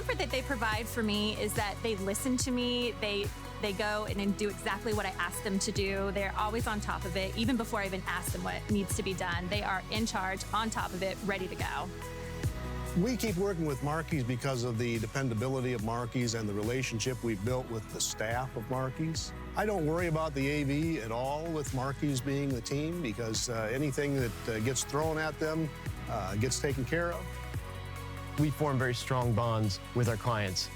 comfort that they provide for me is that they listen to me. They go and do exactly what I ask them to do. They're always on top of it, even before I even ask them what needs to be done. They are in charge, on top of it, ready to go. We keep working with Marquis because of the dependability of Marquis and the relationship we've built with the staff of Marquis. I don't worry about the AV at all with Marquis being the team because anything that gets thrown at them gets taken care of. We form very strong bonds with our clients.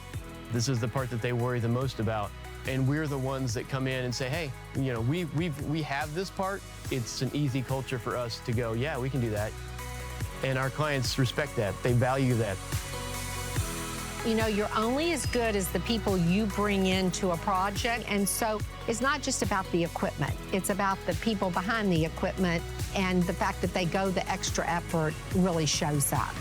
This is the part that they worry the most about. And we're the ones that come in and say, hey, you know, we have this part. It's an easy culture for us to go, yeah, we can do that. And our clients respect that. They value that. You know, you're only as good as the people you bring into a project. And so it's not just about the equipment. It's about the people behind the equipment, and the fact that they go the extra effort really shows up.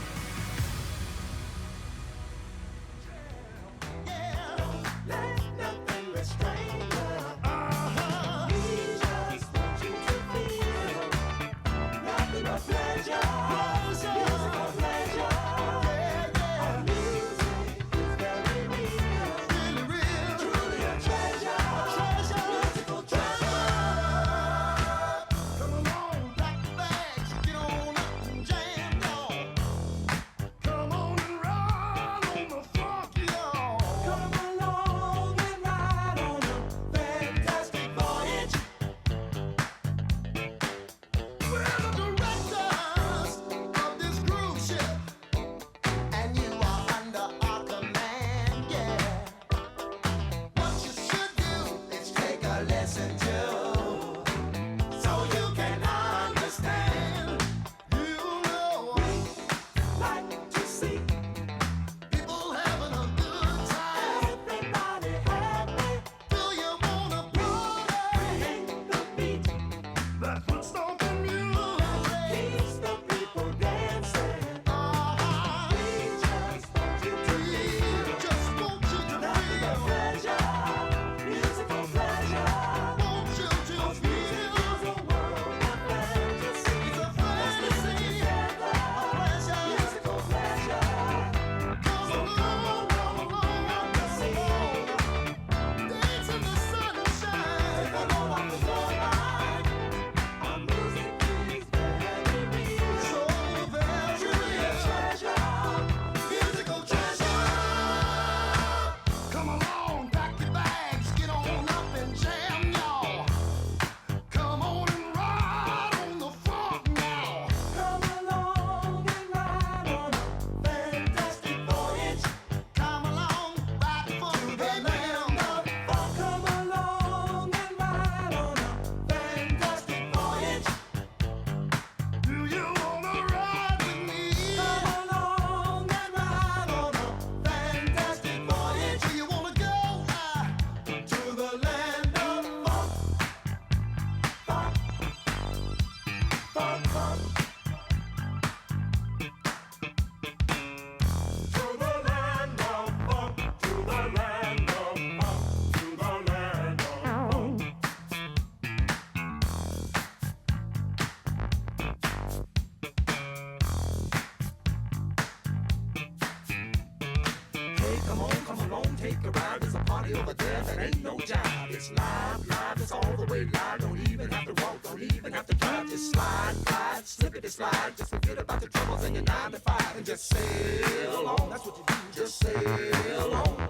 Just forget about the troubles in your 9 to 5 and just sail on. That's what you do, just sail on.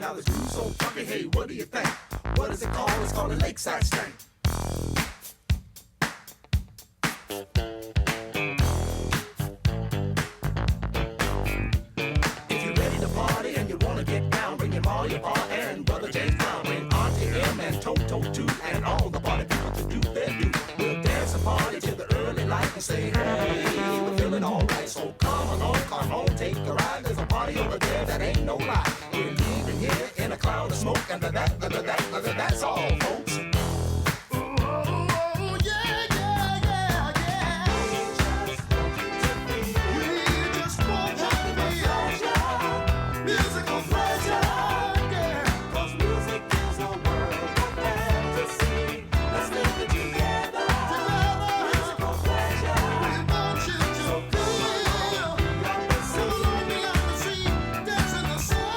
Now this groove so funky, hey, what do you think? What is it called? It's called a lakeside stank. If you're ready to party and you wanna get down, bring your ma, your pa, and brother James Brown. Bring Auntie M and Toto too, and all the party people to do their do. We'll dance and party till the early light and say, hey, we're feeling alright. So come on, take a ride. There's a party over there that ain't no lie. We're leaving here in a cloud of smoke, and that's all, folks. The sun.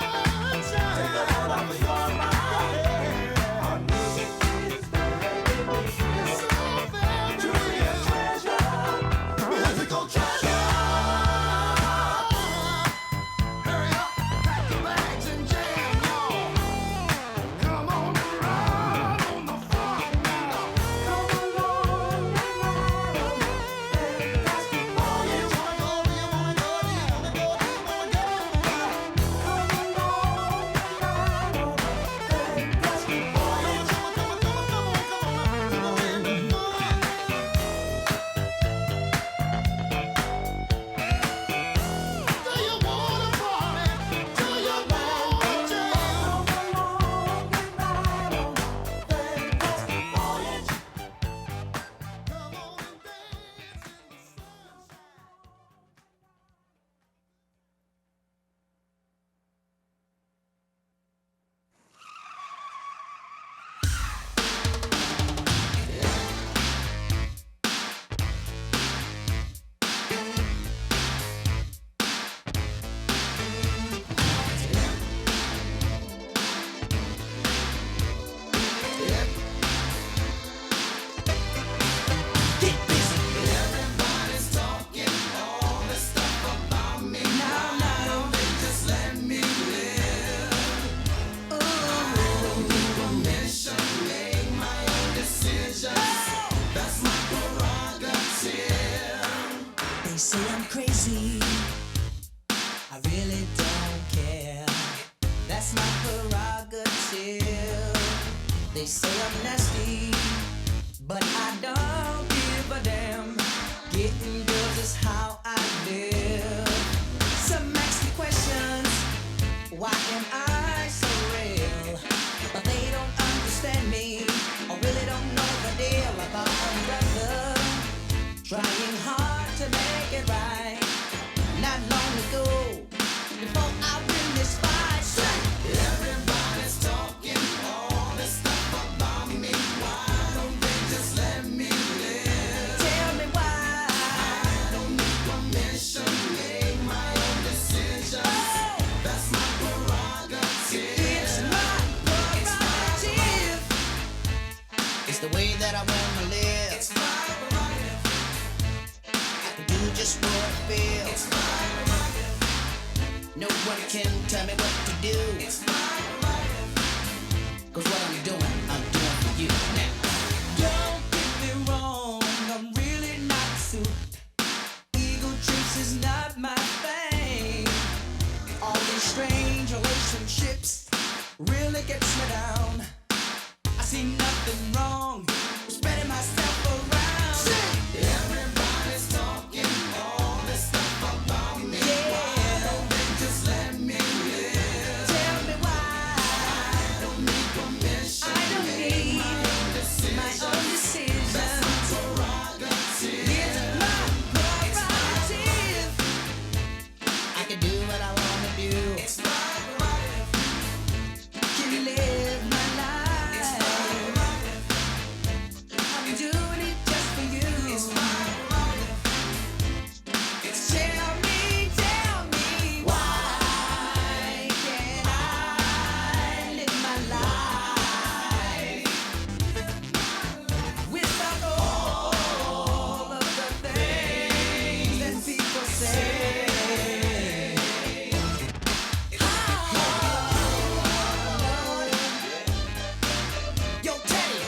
They say I'm nasty, but I don't give a damn. Getting girls is how I live. Some ask me questions, why am I so real? But they don't understand me, or really don't know the deal about a brother trying hard to make it right. Not long ago, before I win this fight, everybody's talking all this stuff about me. Why don't they just let me live? Tell me why. I don't need permission, make my own decisions. Oh, that's my prerogative. It's my prerogative. It's the way that I wanna live. It's my prerogative. I can do just what I feel. It's my prerogative. Nobody can tell me what to do. It's my prerogative. 'Cause what I'm doing for you now. Don't get me wrong, I'm really not suited. Ego trips is not my thing. All these strange relationships really gets me down. I see nothing wrong with spreading myself around. Everybody's talking all this stuff about me. Yeah. Why don't they just let me live? Tell me why. I don't need permission. I don't need my own decision. That's my prerogative. It's my prerogative. I can do what I wanna do. It's my prerogative. Can live my life. It's my prerogative. I'm doing it just for you. It's my prerogative. It's tell me why can't I live my life without all of the things that people say? Yo, Teddy,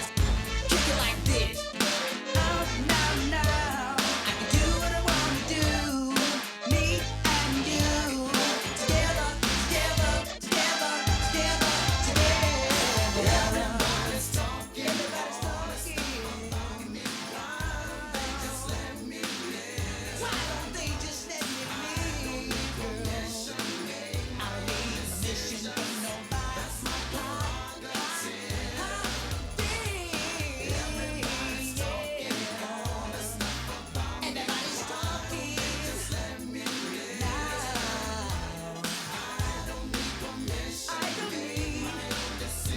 kick it like this. Now, I can do what I wanna do. Me and you, together. Everybody's talking about me. Why don't they just let me live? Why don't they just let me live? Permission, I don't need permission from nobody. That's my prerogative. Everybody's talking all this stuff about me. Everybody's talking. Just let me live. Now, I don't need permission. I don't need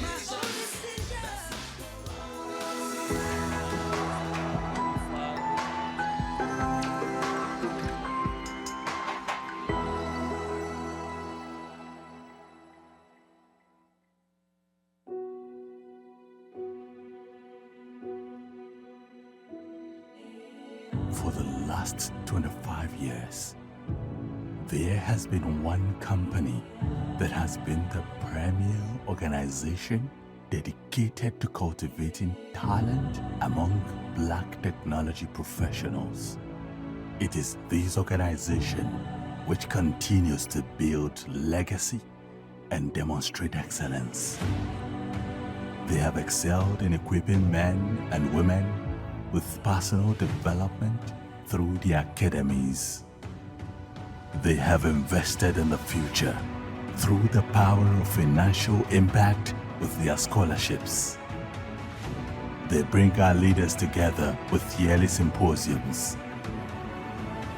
my own decision. For the last 25 years, there has been one company that has been the premier organization dedicated to cultivating talent among Black technology professionals. It is this organization which continues to build legacy and demonstrate excellence. They have excelled in equipping men and women with personal development through the academies. They have invested in the future through the power of financial impact with their scholarships. They bring our leaders together with yearly symposiums.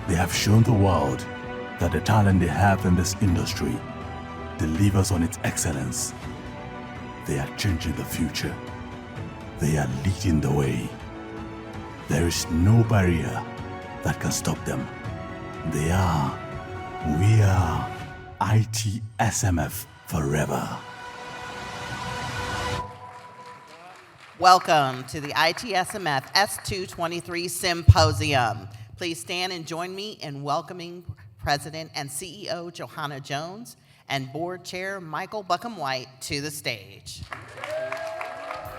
They have shown the world that the talent they have in this industry delivers on its excellence. They are changing the future. They are leading the way. There is no barrier that can stop them. We are ITSMF forever. Welcome to the ITSMF S2-23 Symposium. Please stand and join me in welcoming President and CEO Johanna Jones and Board Chair Michael Buckham White to the stage.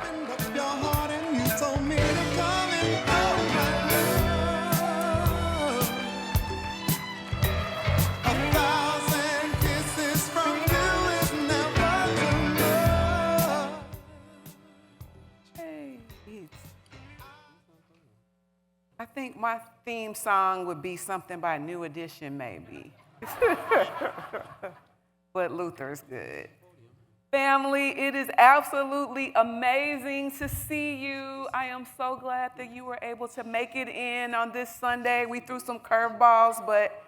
Opened up your heart and you told me to come and go, my love. 1,000 kisses from you is never enough. I think my theme song would be something by New Edition, maybe. But Luther's good. Family, it is absolutely amazing to see you. I am so glad that you were able to make it in on this Sunday. We threw some curveballs, but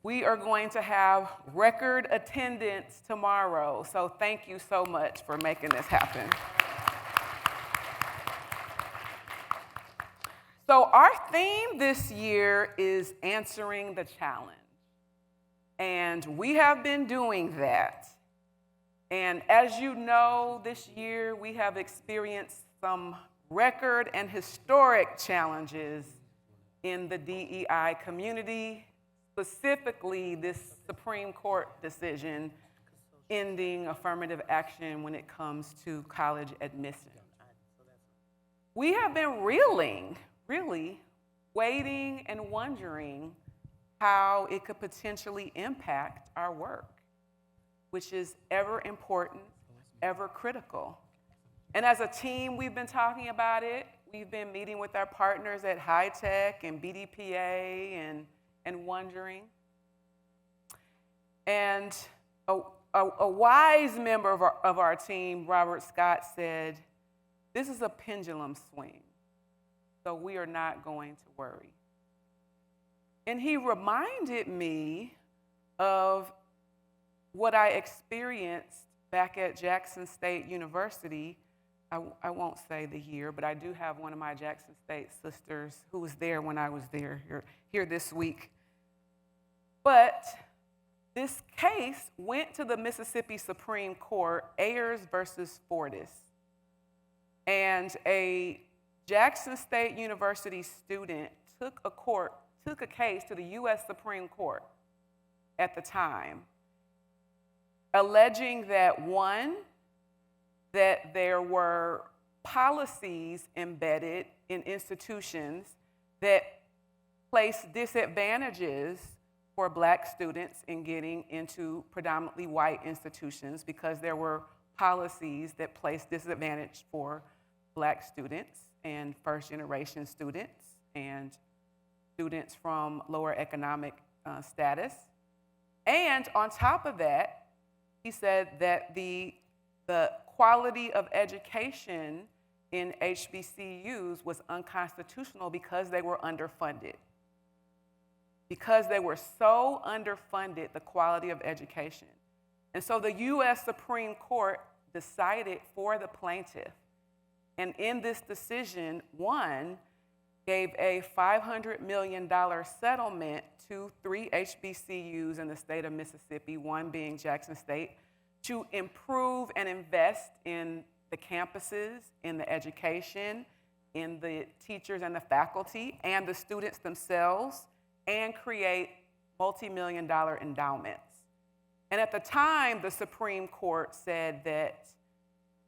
we are going to have record attendance tomorrow. So thank you so much for making this happen. So our theme this year is answering the challenge. And we have been doing that. And as you know, this year we have experienced some record and historic challenges in the DEI community, specifically this Supreme Court decision ending affirmative action when it comes to college admission. We have been really waiting and wondering how it could potentially impact our work, which is ever important, ever critical. And as a team, we've been talking about it. We've been meeting with our partners at High Tech and BDPA and wondering. And a wise member of our team, Robert Scott, said, this is a pendulum swing, so we are not going to worry. And he reminded me of what I experienced back at Jackson State University. I won't say the year, but I do have one of my Jackson State sisters who was there when I was there here this week. But this case went to the Mississippi Supreme Court, Ayers versus Fortis. And a Jackson State University student took a case to the U.S. Supreme Court at the time, alleging that, one, that there were policies embedded in institutions that placed disadvantages for Black students in getting into predominantly white institutions, because there were policies that placed disadvantage for Black students and first-generation students and students from lower economic status. And on top of that, he said that the quality of education in HBCUs was unconstitutional because they were underfunded. Because they were so underfunded, the quality of education. And so the U.S. Supreme Court decided for the plaintiff. And in this decision, one, gave a $500 million settlement to 3 HBCUs in the state of Mississippi, one being Jackson State, to improve and invest in the campuses, in the education, in the teachers and the faculty, and the students themselves, and create multi-million-dollar endowments. And at the time, the Supreme Court said that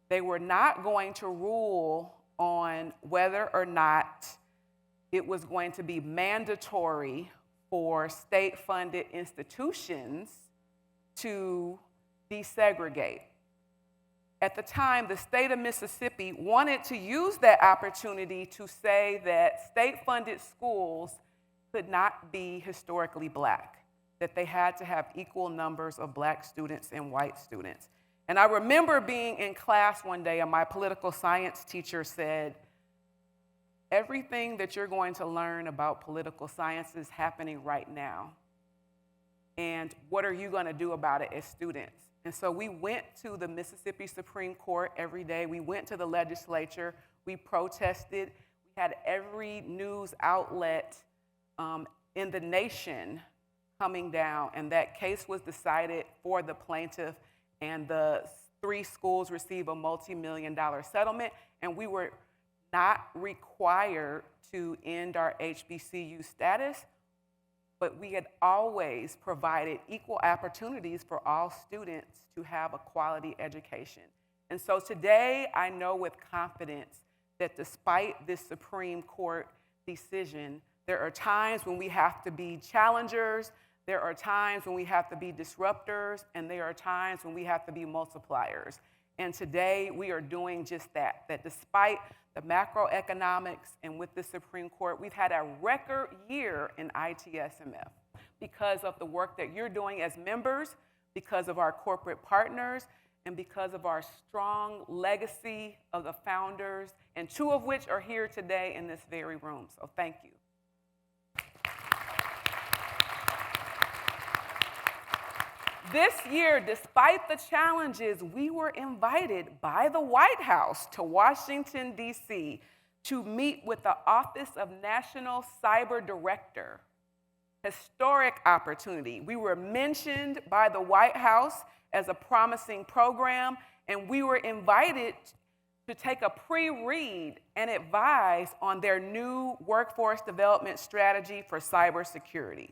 they were not going to rule on whether or not it was going to be mandatory for state-funded institutions to desegregate. At the time, the state of Mississippi wanted to use that opportunity to say that state-funded schools could not be historically Black, that they had to have equal numbers of Black students and white students. And I remember being in class one day and my political science teacher said, everything that you're going to learn about political science is happening right now. And what are you going to do about it as students? And so we went to the Mississippi Supreme Court every day. We went to the legislature. We protested. We had every news outlet in the nation coming down. And that case was decided for the plaintiff. And the 3 schools received a multi-million-dollar settlement. And we were not required to end our HBCU status, but we had always provided equal opportunities for all students to have a quality education. And so today, I know with confidence that despite this Supreme Court decision, there are times when we have to be challengers, there are times when we have to be disruptors, and there are times when we have to be multipliers. And today we are doing just that, that despite the macroeconomics and with the Supreme Court, we've had a record year in ITSMF because of the work that you're doing as members, because of our corporate partners, and because of our strong legacy of the founders, and two of which are here today in this very room. So thank you. This year, despite the challenges, we were invited by the White House to Washington, D.C. to meet with the Office of National Cyber Director. Historic opportunity. We were mentioned by the White House as a promising program, and we were invited to take a pre-read and advise on their new workforce development strategy for cybersecurity.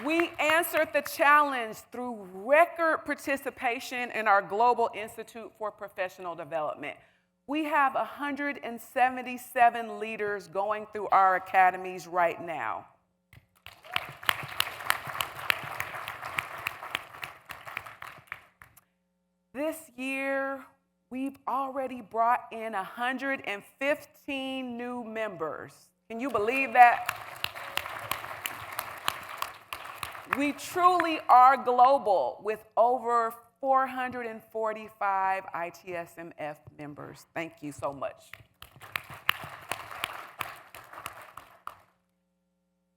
We answered the challenge through record participation in our Global Institute for Professional Development. We have 177 leaders going through our academies right now. This year, we've already brought in 115 new members. Can you believe that? We truly are global with over 445 ITSMF members. Thank you so much.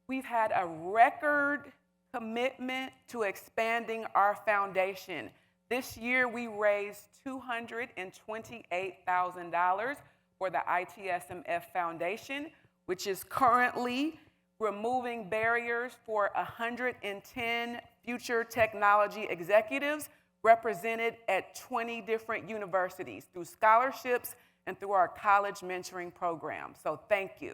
We've had a record commitment to expanding our foundation. This year, we raised $228,000 for the ITSMF Foundation, which is currently removing barriers for 110 future technology executives represented at 20 different universities through scholarships and through our college mentoring program. So thank you.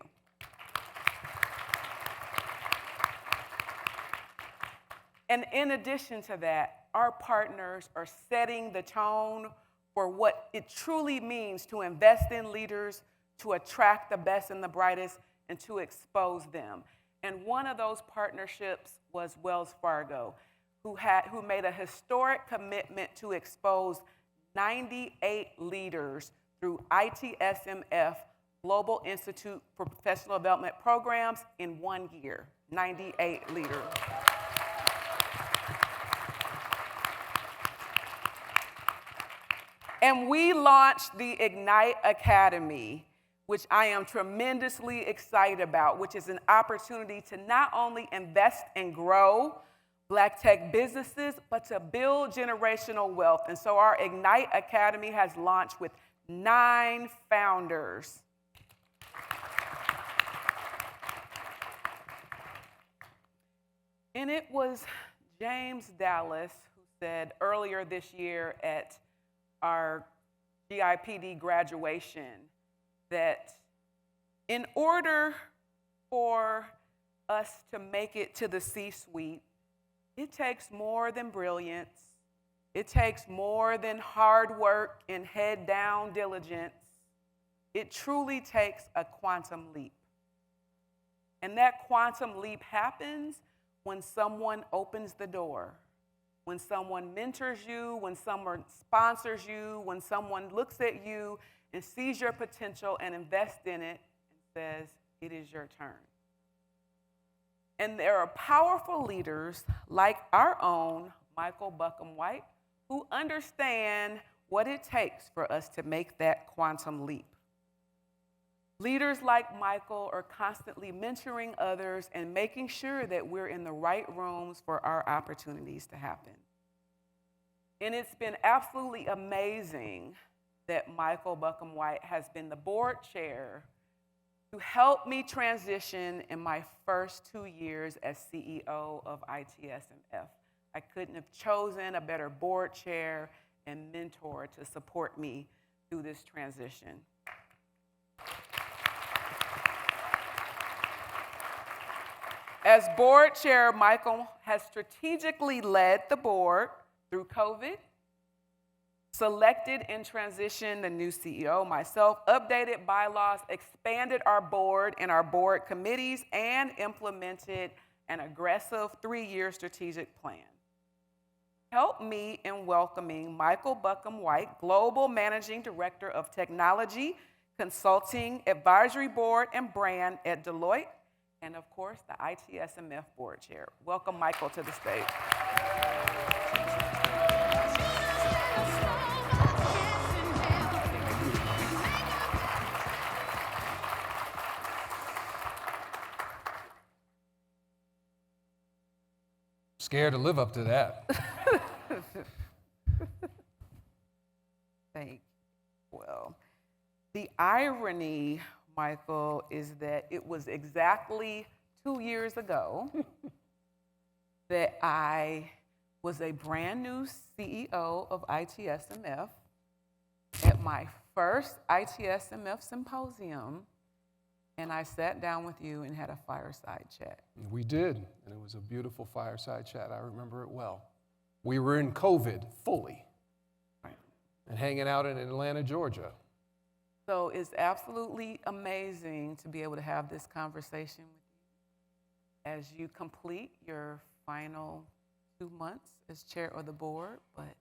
And in addition to that, our partners are setting the tone for what it truly means to invest in leaders, to attract the best and the brightest, and to expose them. And one of those partnerships was Wells Fargo, who made a historic commitment to expose 98 leaders through ITSMF, Global Institute for Professional Development Programs, in 1 year. 98 leaders. And we launched the Ignite Academy, which I am tremendously excited about, which is an opportunity to not only invest and grow Black tech businesses, but to build generational wealth. And so our Ignite Academy has launched with 9 founders. And it was James Dallas who said earlier this year at our GIPD graduation that in order for us to make it to the C-suite, it takes more than brilliance. It takes more than hard work and head-down diligence. It truly takes a quantum leap. And that quantum leap happens when someone opens the door, when someone mentors you, when someone sponsors you, when someone looks at you and sees your potential and invests in it and says, it is your turn. And there are powerful leaders like our own Michael Buckham White who understand what it takes for us to make that quantum leap. Leaders like Michael are constantly mentoring others and making sure that we're in the right rooms for our opportunities to happen. And it's been absolutely amazing that Michael Buckham White has been the board chair to help me transition in my first 2 years as CEO of ITSMF. I couldn't have chosen a better board chair and mentor to support me through this transition. As board chair, Michael has strategically led the board through COVID, selected and transitioned the new CEO, myself, updated bylaws, expanded our board and our board committees, and implemented an aggressive 3-year strategic plan. help me in welcoming Michael Buckham-White, Global Managing Director of Technology, Consulting, Advisory Board, and Brand at Deloitte, and of course, the ITSMF Board Chair. Welcome, Michael, to the stage. Scared to live up to that. Thank you. Well, the irony, Michael, is that it was exactly 2 years ago that I was a brand new CEO of ITSMF at my first ITSMF Symposium, and I sat down with you and had a fireside chat. We did, and it was a beautiful fireside chat. I remember it well. We were in COVID fully and hanging out in Atlanta, Georgia. So it's absolutely amazing to be able to have this conversation with you as you complete your final 2 months as chair of the board, but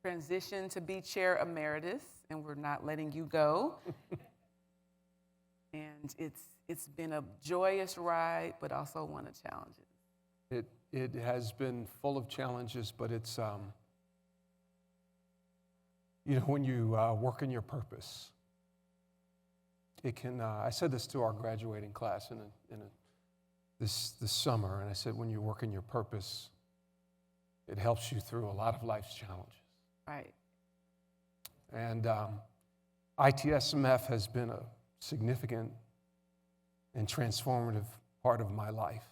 transition to be chair emeritus, and we're not letting you go. And it's been a joyous ride, but also one of challenges. It has been full of challenges, but it's, when you work in your purpose, it can, I said this to our graduating class this summer, and I said, when you work in your purpose, it helps you through a lot of life's challenges. Right. And ITSMF has been a significant and transformative part of my life.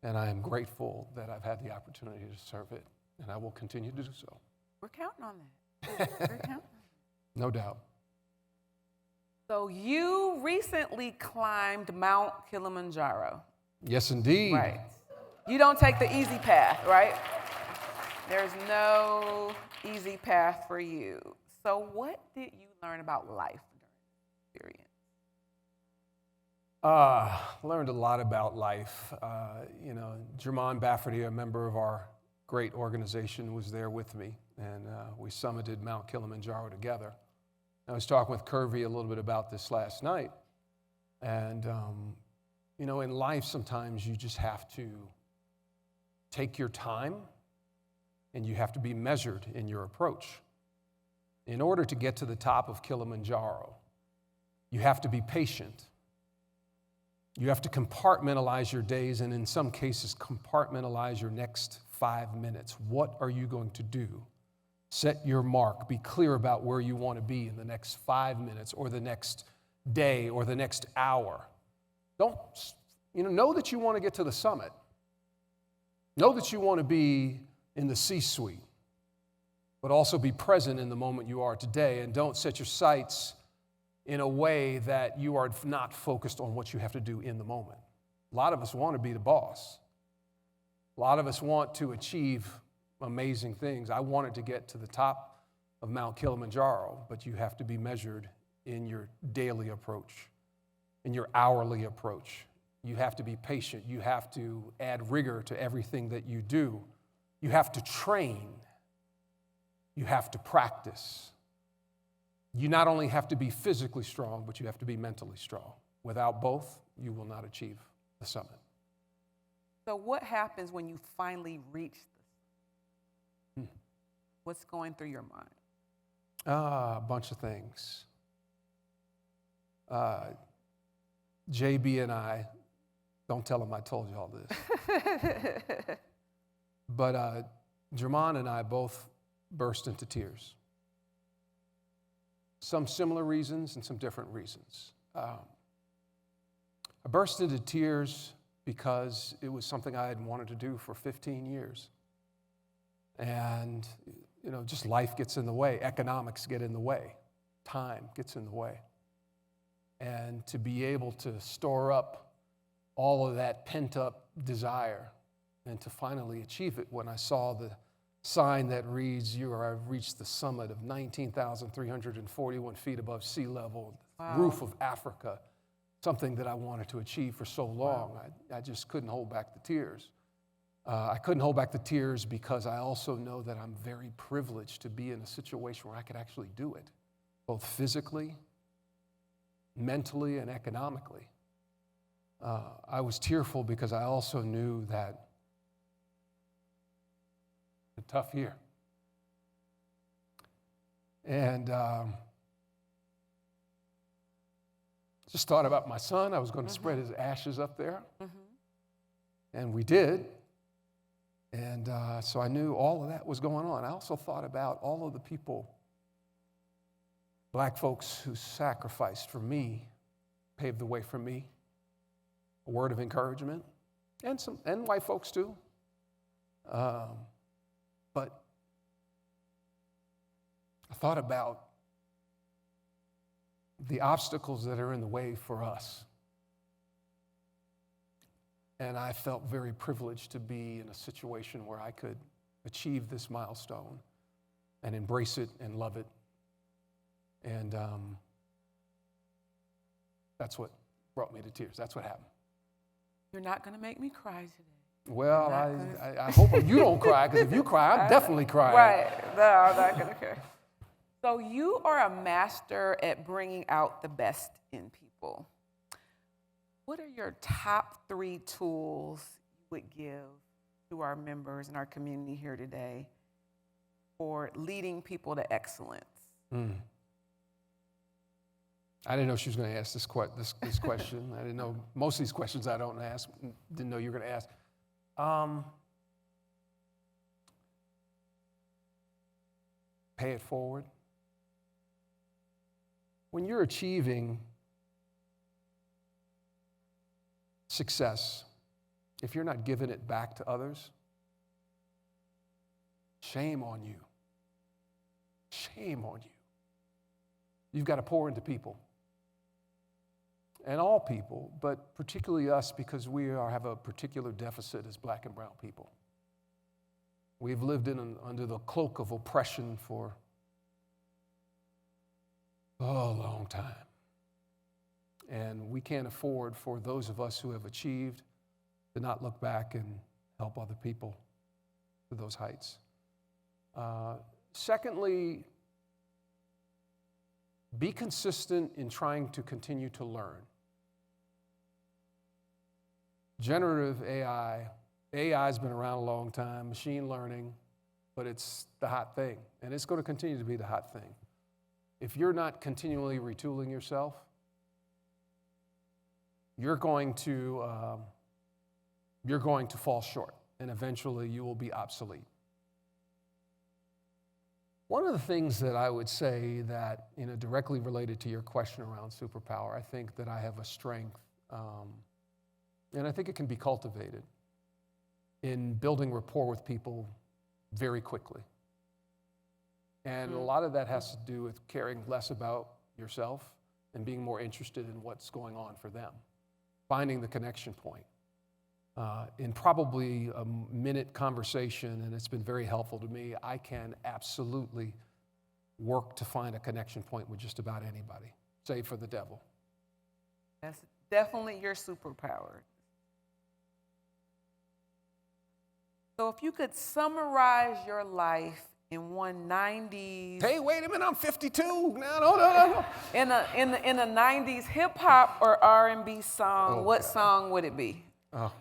And I am grateful that I've had the opportunity to serve it, and I will continue to do so. We're counting on that. We're counting on that. No doubt. So you recently climbed Mount Kilimanjaro. Yes, indeed. Right. You don't take the easy path, right? There's no easy path for you. So what did you learn about life during this experience? Learned a lot about life. Jermon Bafferty, a member of our great organization, was there with me, and we summited Mount Kilimanjaro together. I was talking with Kirby a little bit about this last night, and in life sometimes you just have to take your time, and you have to be measured in your approach. In order to get to the top of Kilimanjaro, you have to be patient. You have to compartmentalize your days, and in some cases, compartmentalize your next 5 minutes. What are you going to do? Set your mark. Be clear about where you want to be in the next 5 minutes or the next day or the next hour. Don't, know that you want to get to the summit. Know that you want to be in the C-suite, but also be present in the moment you are today, and don't set your sights in a way that you are not focused on what you have to do in the moment. A lot of us want to be the boss. A lot of us want to achieve amazing things. I wanted to get to the top of Mount Kilimanjaro, but you have to be measured in your daily approach, in your hourly approach. You have to be patient. You have to add rigor to everything that you do. You have to train. You have to practice. You not only have to be physically strong, but you have to be mentally strong. Without both, you will not achieve the summit. So what happens when you finally reach the summit? What's going through your mind? A bunch of things. JB and I, don't tell him I told you all this. But Jermon and I both burst into tears. Some similar reasons and some different reasons. I burst into tears because it was something I had wanted to do for 15 years. And, just life gets in the way. Economics get in the way. Time gets in the way. And to be able to store up all of that pent-up desire and to finally achieve it when I saw the sign that reads, "You have reached the summit of 19,341 feet above sea level, Wow. Roof of Africa," something that I wanted to achieve for so long. Wow. I just couldn't hold back the tears. I couldn't hold back the tears because I also know that I'm very privileged to be in a situation where I could actually do it, both physically, mentally, and economically. I was tearful because I also knew that a tough year. And just thought about my son. I was going to spread his ashes up there. And we did. And so I knew all of that was going on. I also thought about all of the people, black folks who sacrificed for me, paved the way for me, a word of encouragement, and white folks too. But I thought about the obstacles that are in the way for us. And I felt very privileged to be in a situation where I could achieve this milestone and embrace it and love it. And that's what brought me to tears. That's what happened. You're not going to make me cry today. Well, I hope you don't cry, because if you cry, I'm definitely crying. Right. No, I'm not going to cry. So you are a master at bringing out the best in people. What are your top 3 tools you would give to our members in our community here today for leading people to excellence? I didn't know she was going to ask this question. I didn't know most of these questions I don't ask. Didn't know you were going to ask. Pay it forward. When you're achieving success, if you're not giving it back to others, shame on you. Shame on you. You've got to pour into people. And all people, but particularly us, because we have a particular deficit as black and brown people. We've lived under the cloak of oppression for a long time. And we can't afford for those of us who have achieved to not look back and help other people to those heights. Secondly, be consistent in trying to continue to learn. Generative AI has been around a long time, machine learning, but it's the hot thing, and it's going to continue to be the hot thing. If you're not continually retooling yourself, you're going to fall short, and eventually you will be obsolete. One of the things that I would say that, directly related to your question around superpower, I think that I have a strength, and I think it can be cultivated, in building rapport with people very quickly. And a lot of that has to do with caring less about yourself and being more interested in what's going on for them, finding the connection point. In probably a minute conversation, and it's been very helpful to me, I can absolutely work to find a connection point with just about anybody, save for the devil. That's definitely your superpower. So if you could summarize your life in one 90s... Hey, wait a minute, I'm 52. No. In a 90s hip-hop or R&B song, what song would it be? Oh.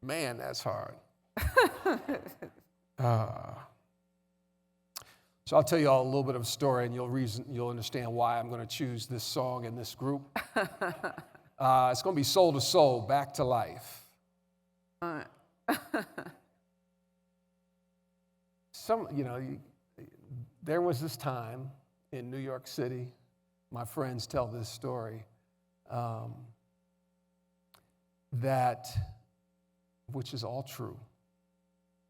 Man, that's hard. So I'll tell you all a little bit of a story, and you'll understand why I'm going to choose this song and this group. It's going to be Soul to Soul, Back to Life. There was this time in New York City, my friends tell this story, which is all true.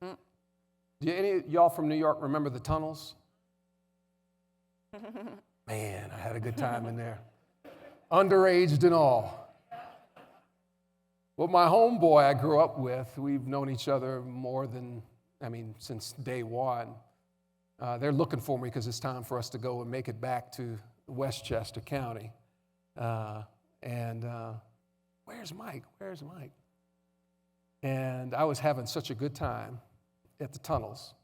Do any of y'all from New York remember the tunnels? Man, I had a good time in there. Underaged and all. Well, my homeboy I grew up with, we've known each other since day one. They're looking for me because it's time for us to go and make it back to Westchester County. where's Mike? Where's Mike? And I was having such a good time at the Tunnels,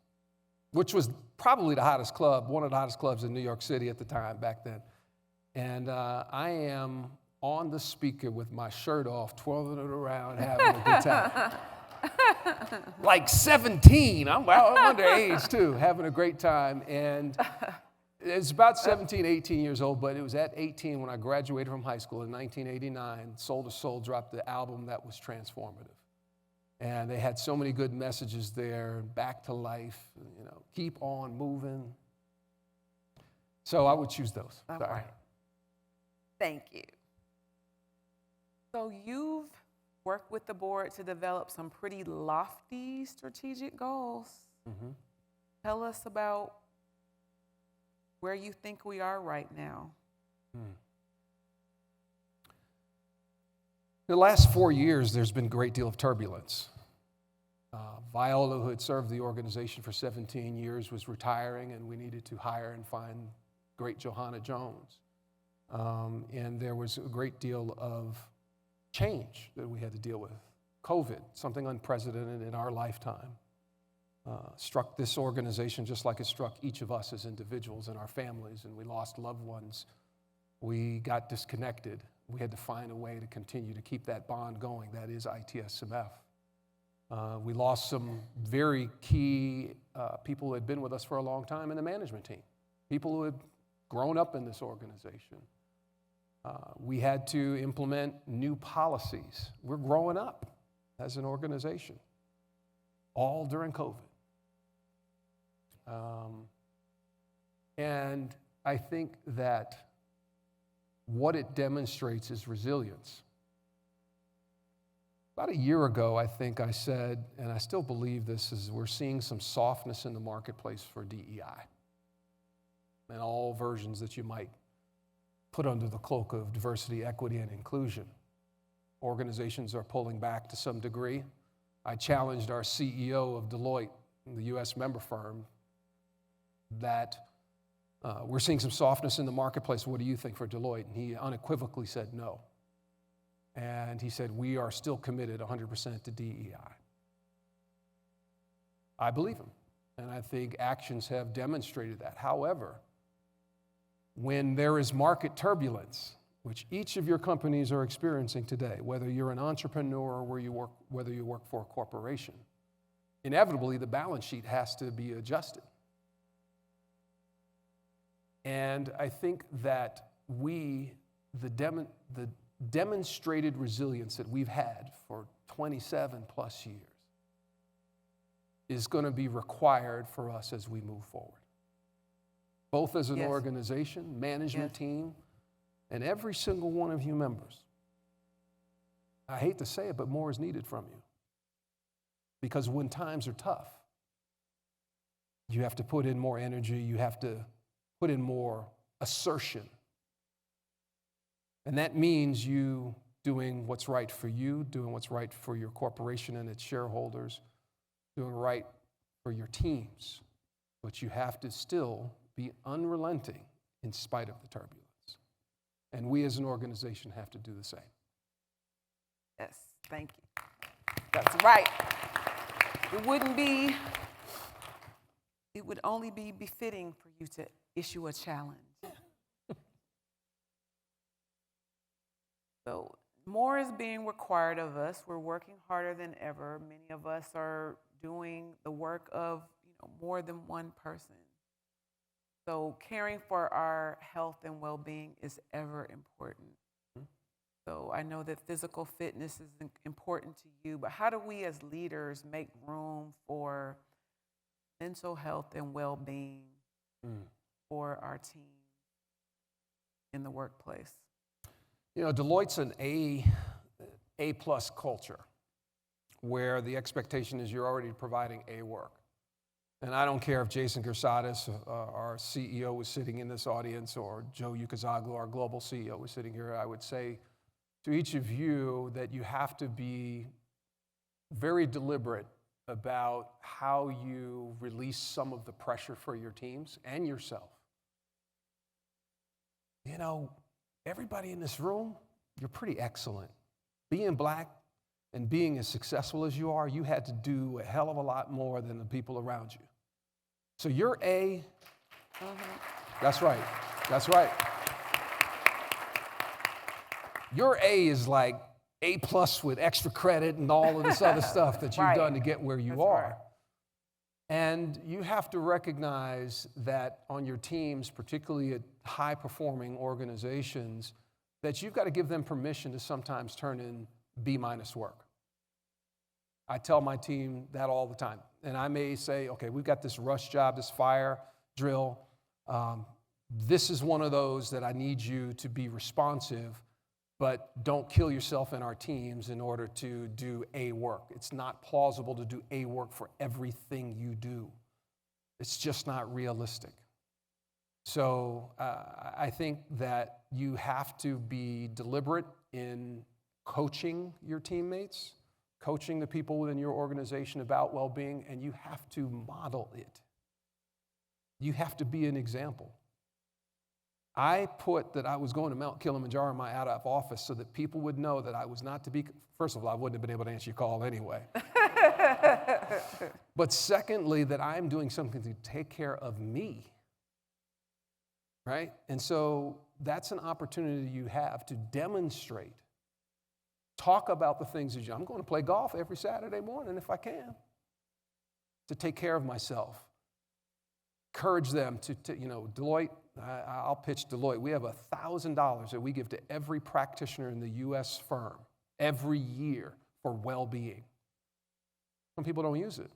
which was probably the hottest club, one of the hottest clubs in New York City at the time back then. And I am on the speaker with my shirt off, twirling it around, having a good time. Like 17, I'm underage too, having a great time. And it's about 17, 18 years old, but it was at 18 when I graduated from high school in 1989. Soul to Soul dropped the album that was transformative. And they had so many good messages there, back to life, keep on moving. So I would choose those. All Sorry. right. Thank you. So you've worked with the board to develop some pretty lofty strategic goals. Mm-hmm. Tell us about where you think we are right now. The last 4 years, there's been a great deal of turbulence. Viola, who had served the organization for 17 years, was retiring, and we needed to hire and find great Johanna Jones. And there was a great deal of change that we had to deal with. COVID, something unprecedented in our lifetime, struck this organization just like it struck each of us as individuals and our families, and we lost loved ones. We got disconnected. We had to find a way to continue to keep that bond going. That is ITSMF. We lost some very key people who had been with us for a long time in the management team, people who had grown up in this organization. We had to implement new policies. We're growing up as an organization, all during COVID. And I think that what it demonstrates is resilience. About a year ago, I think I said, and I still believe this, is we're seeing some softness in the marketplace for DEI and all versions that you might put under the cloak of diversity, equity, and inclusion. Organizations are pulling back to some degree. I challenged our CEO of Deloitte, the U.S. member firm, that we're seeing some softness in the marketplace. What do you think for Deloitte? And he unequivocally said no. And he said, we are still committed 100% to DEI. I believe him, and I think actions have demonstrated that. However, when there is market turbulence, which each of your companies are experiencing today, whether you're an entrepreneur or whether you work for a corporation, inevitably the balance sheet has to be adjusted. And I think that the demonstrated resilience that we've had for 27 plus years is going to be required for us as we move forward. Both as an organization, management team, and every single one of you members. I hate to say it, but more is needed from you. Because when times are tough, you have to put in more energy, you have to put in more assertion. And that means you doing what's right for you, doing what's right for your corporation and its shareholders, doing right for your teams. But you have to still be unrelenting in spite of the turbulence. And we as an organization have to do the same. Yes, thank you. That's right. It would only be befitting for you to issue a challenge. So more is being required of us. We're working harder than ever. Many of us are doing the work of more than one person. So caring for our health and well-being is ever important. So I know that physical fitness is important to you, but how do we as leaders make room for mental health and well-being for our team in the workplace? Deloitte's an A+ culture where the expectation is you're already providing A work. And I don't care if Jason Gersadis, our CEO, was sitting in this audience, or Joe Ukazoglu, our global CEO, was sitting here. I would say to each of you that you have to be very deliberate about how you release some of the pressure for your teams and yourself. Everybody in this room, you're pretty excellent. Being black and being as successful as you are, you had to do a hell of a lot more than the people around you. So your A, that's right, that's right. Your A is like A+ with extra credit and all of this other stuff that you've done to get where you are. Right. And you have to recognize that on your teams, particularly at high-performing organizations, that you've got to give them permission to sometimes turn in B- work. I tell my team that all the time. And I may say, okay, we've got this rush job, this fire drill. This is one of those that I need you to be responsive, but don't kill yourself in our teams in order to do A work. It's not plausible to do A work for everything you do. It's just not realistic. So I think that you have to be deliberate in coaching your teammates, coaching the people within your organization about well-being, and you have to model it. You have to be an example. I put that I was going to Mount Kilimanjaro in my out of office so that people would know that I was not to be, first of all, I wouldn't have been able to answer your call anyway. But secondly, that I'm doing something to take care of me, right? And so that's an opportunity you have to demonstrate. Talk about the things that I'm going to play golf every Saturday morning if I can, to take care of myself. Encourage them to Deloitte, I'll pitch Deloitte. We have $1,000 that we give to every practitioner in the U.S. firm every year for well-being. Some people don't use it.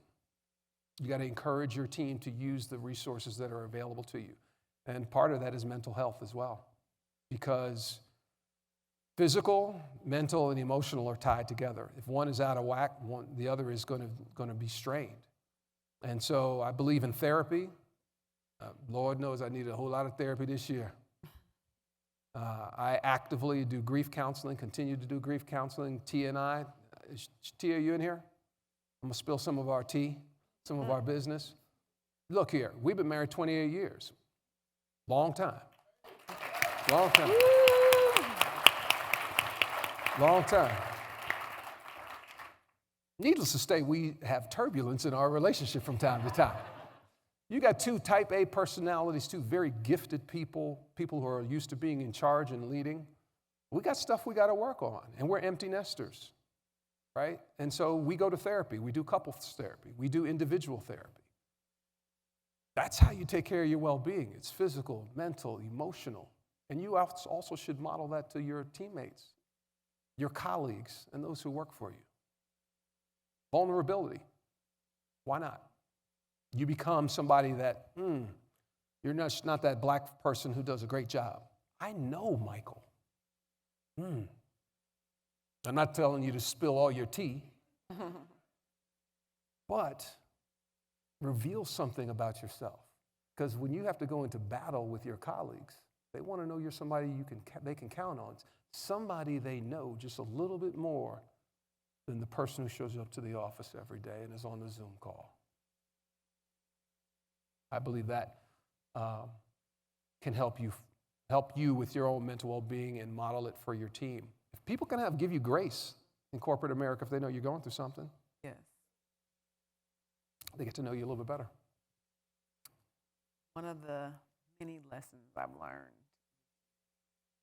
You got to encourage your team to use the resources that are available to you. And part of that is mental health as well, because physical, mental, and emotional are tied together. If one is out of whack, the other is going to be strained. And so I believe in therapy. Lord knows I needed a whole lot of therapy this year. I actively do grief counseling, continue to do grief counseling. Tia and I, Tia, are you in here? I'm going to spill some of our tea, some of our business. Look here, we've been married 28 years. Long time. Long time. Long time. Needless to say, we have turbulence in our relationship from time to time. You got two type A personalities, two very gifted people who are used to being in charge and leading. We got stuff we got to work on, and we're empty nesters, right? And so we go to therapy. We do couples therapy. We do individual therapy. That's how you take care of your well-being. It's physical, mental, emotional. And you also should model that to your teammates, your colleagues, and those who work for you. Vulnerability. Why not? You become somebody that, you're not that black person who does a great job. I know, Michael. I'm not telling you to spill all your tea, but reveal something about yourself. Because when you have to go into battle with your colleagues, they want to know you're somebody they can count on. Somebody they know just a little bit more than the person who shows up to the office every day and is on the Zoom call. I believe that can help you with your own mental well-being and model it for your team. If people can give you grace in corporate America if they know you're going through something, Yes. they get to know you a little bit better. One of the many lessons I've learned.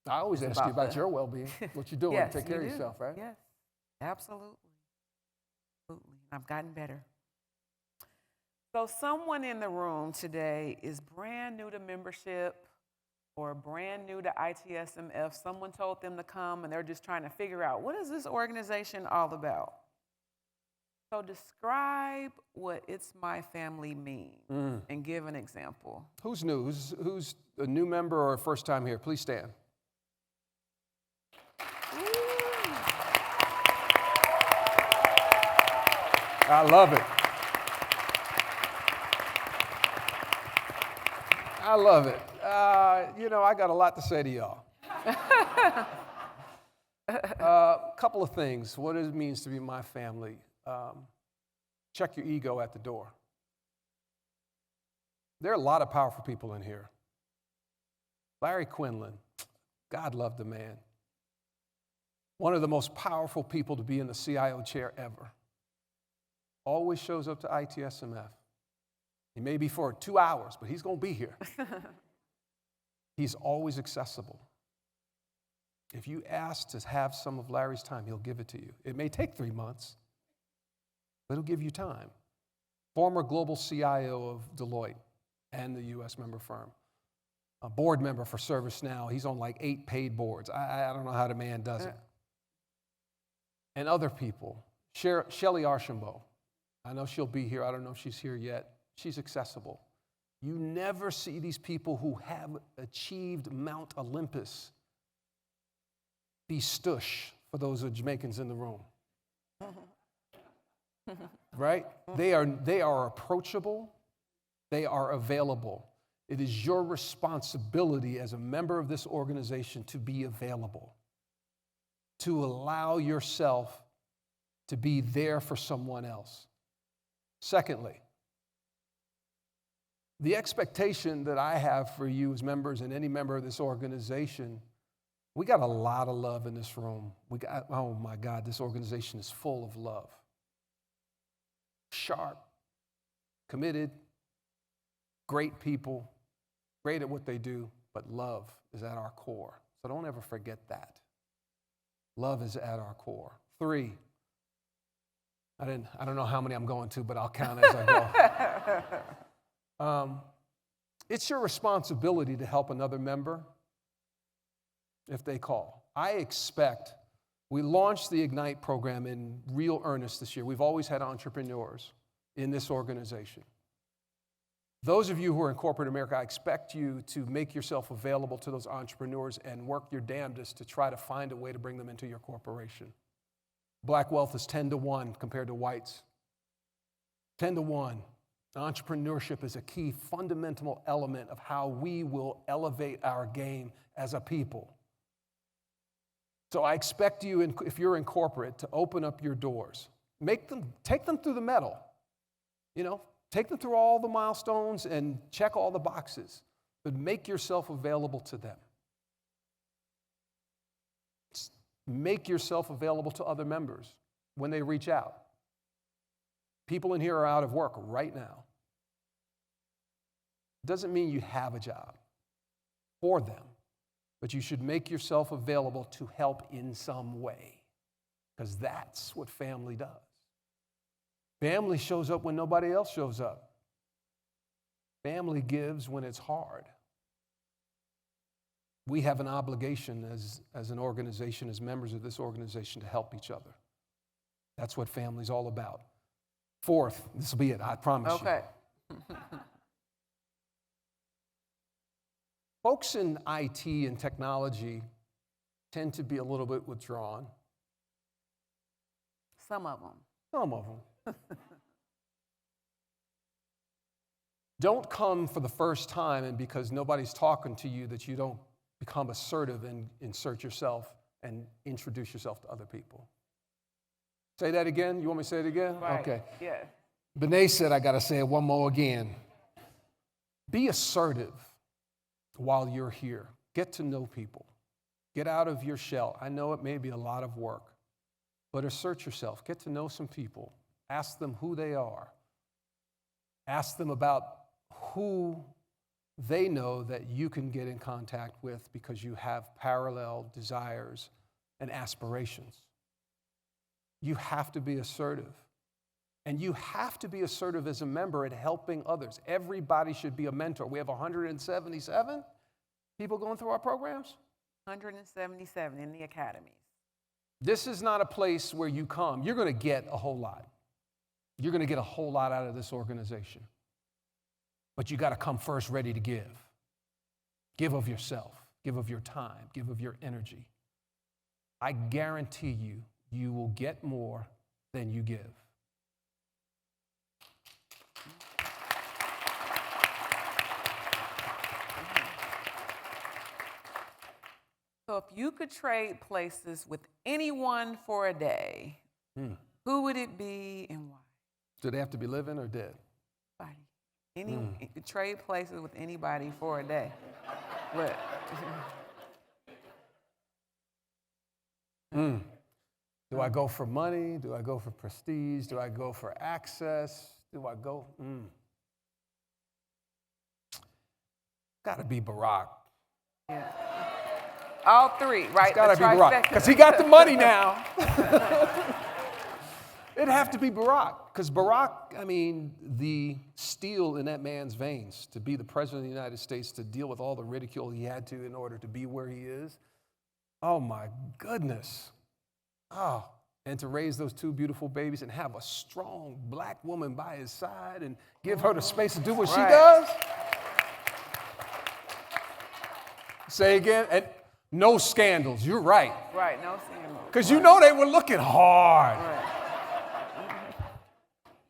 I always ask you about your well-being, what you're doing to take care of yourself, right? Yes, absolutely. Absolutely. I've gotten better. So someone in the room today is brand new to membership or brand new to ITSMF. Someone told them to come and they're just trying to figure out, what is this organization all about? So describe what It's My Family means and give an example. Who's new? Who's a new member or a first time here? Please stand. I love it. I love it. I got a lot to say to y'all. A couple of things. What it means to be my family. Check your ego at the door. There are a lot of powerful people in here. Larry Quinlan, God love the man. One of the most powerful people to be in the CIO chair ever. Always shows up to ITSMF. He may be for 2 hours, but he's going to be here. He's always accessible. If you ask to have some of Larry's time, he'll give it to you. It may take 3 months, but he'll give you time. Former global CIO of Deloitte and the US member firm. A board member for ServiceNow. He's on like 8 paid boards. I don't know how the man does it. And other people. Shelley Archambault. I know she'll be here. I don't know if she's here yet. She's accessible. You never see these people who have achieved Mount Olympus be stush, for those of Jamaicans in the room. Right? They are approachable. They are available. It is your responsibility as a member of this organization to be available, to allow yourself to be there for someone else. Secondly, the expectation that I have for you as members and any member of this organization, we got a lot of love in this room. Oh my God, this organization is full of love. Sharp, committed, great people, great at what they do, but love is at our core. So don't ever forget that. Love is at our core. 3, I don't know how many I'm going to, but I'll count as I go. It's your responsibility to help another member if they call. We launched the Ignite program in real earnest this year. We've always had entrepreneurs in this organization. Those of you who are in corporate America, I expect you to make yourself available to those entrepreneurs and work your damnedest to try to find a way to bring them into your corporation. Black wealth is 10-to-1 compared to whites. 10-to-1. Entrepreneurship is a key fundamental element of how we will elevate our game as a people. So I expect you, if you're in corporate, to open up your doors. Take them through the metal. Take them through all the milestones and check all the boxes, but make yourself available to them. Make yourself available to other members when they reach out. People in here are out of work right now. Doesn't mean you have a job for them, but you should make yourself available to help in some way, because that's what family does. Family shows up when nobody else shows up. Family gives when it's hard. We have an obligation as an organization, as members of this organization, to help each other. That's what family's all about. 4th, this will be it, I promise you. Okay. Folks in IT and technology tend to be a little bit withdrawn. Some of them. Some of them. Don't come for the first time and because nobody's talking to you that you don't become assertive and insert yourself and introduce yourself to other people. Say that again? You want me to say it again? Right. Okay. Yeah. Benet said I got to say it one more again. Be assertive while you're here. Get to know people. Get out of your shell. I know it may be a lot of work, but assert yourself. Get to know some people. Ask them who they are. Ask them about who they know that you can get in contact with because you have parallel desires and aspirations. You have to be assertive. And you have to be assertive as a member at helping others. Everybody should be a mentor. We have 177 people going through our programs. 177 in the academies. This is not a place where you come. You're going to get a whole lot. You're going to get a whole lot out of this organization. But you got to come first ready to give. Give of yourself. Give of your time. Give of your energy. I guarantee you, you will get more than you give. So if you could trade places with anyone for a day, who would it be and why? Do they have to be living or dead? You could trade places with anybody for a day. What? Do I go for money? Do I go for prestige? Do I go for access? Do I go? Got to be Barack. Yeah. All three, right? It's got to be Barack, because he got the money now. It'd have to be Barack, because Barack, I mean, the steel in that man's veins to be the president of the United States, to deal with all the ridicule he had to in order to be where he is. Oh my goodness. Oh, and to raise those two beautiful babies and have a strong black woman by his side and give her the space to do what she does. Say again, and no scandals, you're right. Right, no scandals. Because you know they were looking hard. Right.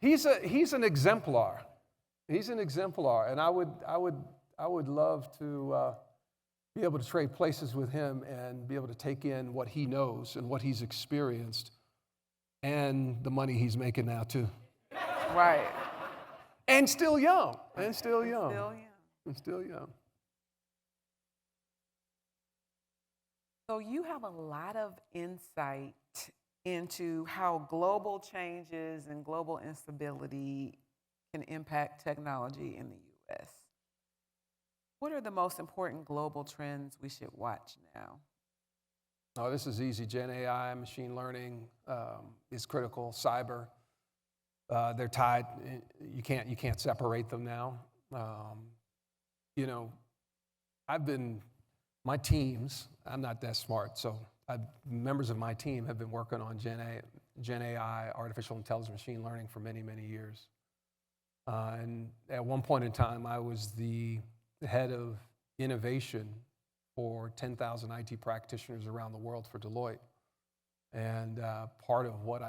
He's an exemplar. He's an exemplar, and I would love to be able to trade places with him and be able to take in what he knows and what he's experienced, and the money he's making now too. Right. And still young. And still young. Still young. And still young. So you have a lot of insight into how global changes and global instability can impact technology in the U.S. What are the most important global trends we should watch now? Oh, this is easy. Gen AI, machine learning is critical. Cyber, they're tied. You can't separate them now. You know, my teams, I'm not that smart, so members of my team have been working on Gen AI, artificial intelligence, machine learning for many, many years. And at one point in time, I was the head of innovation for 10,000 IT practitioners around the world for Deloitte. And part of what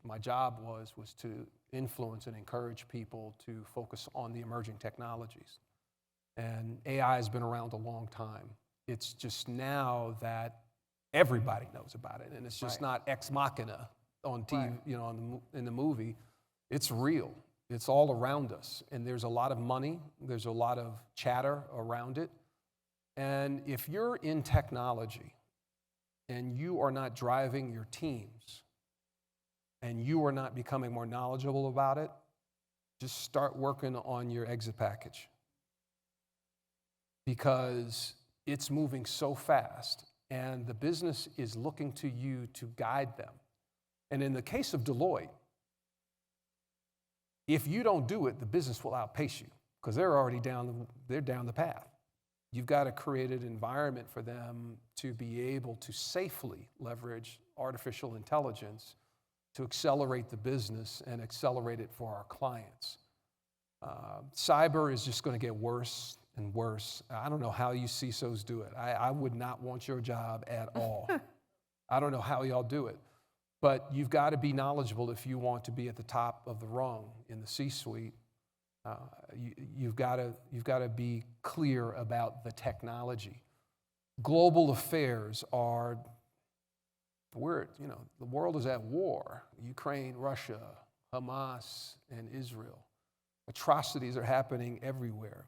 my job was to influence and encourage people to focus on the emerging technologies. And AI has been around a long time. It's just now that everybody knows about it, and it's just not ex machina on TV, you know, in the movie. It's real. It's all around us, and there's a lot of money. There's a lot of chatter around it. And if you're in technology and you are not driving your teams and you are not becoming more knowledgeable about it, just start working on your exit package, because it's moving so fast and the business is looking to you to guide them. And in the case of Deloitte, if you don't do it, the business will outpace you, because they're already down the path. You've got to create an environment for them to be able to safely leverage artificial intelligence to accelerate the business and accelerate it for our clients. Cyber is just going to get worse and worse. I don't know how you CISOs do it. I would not want your job at all. I don't know how y'all do it. But you've got to be knowledgeable if you want to be at the top of the rung in the C-suite. You've got to be clear about the technology. Global affairs are, the world is at war. Ukraine, Russia, Hamas, and Israel. Atrocities are happening everywhere.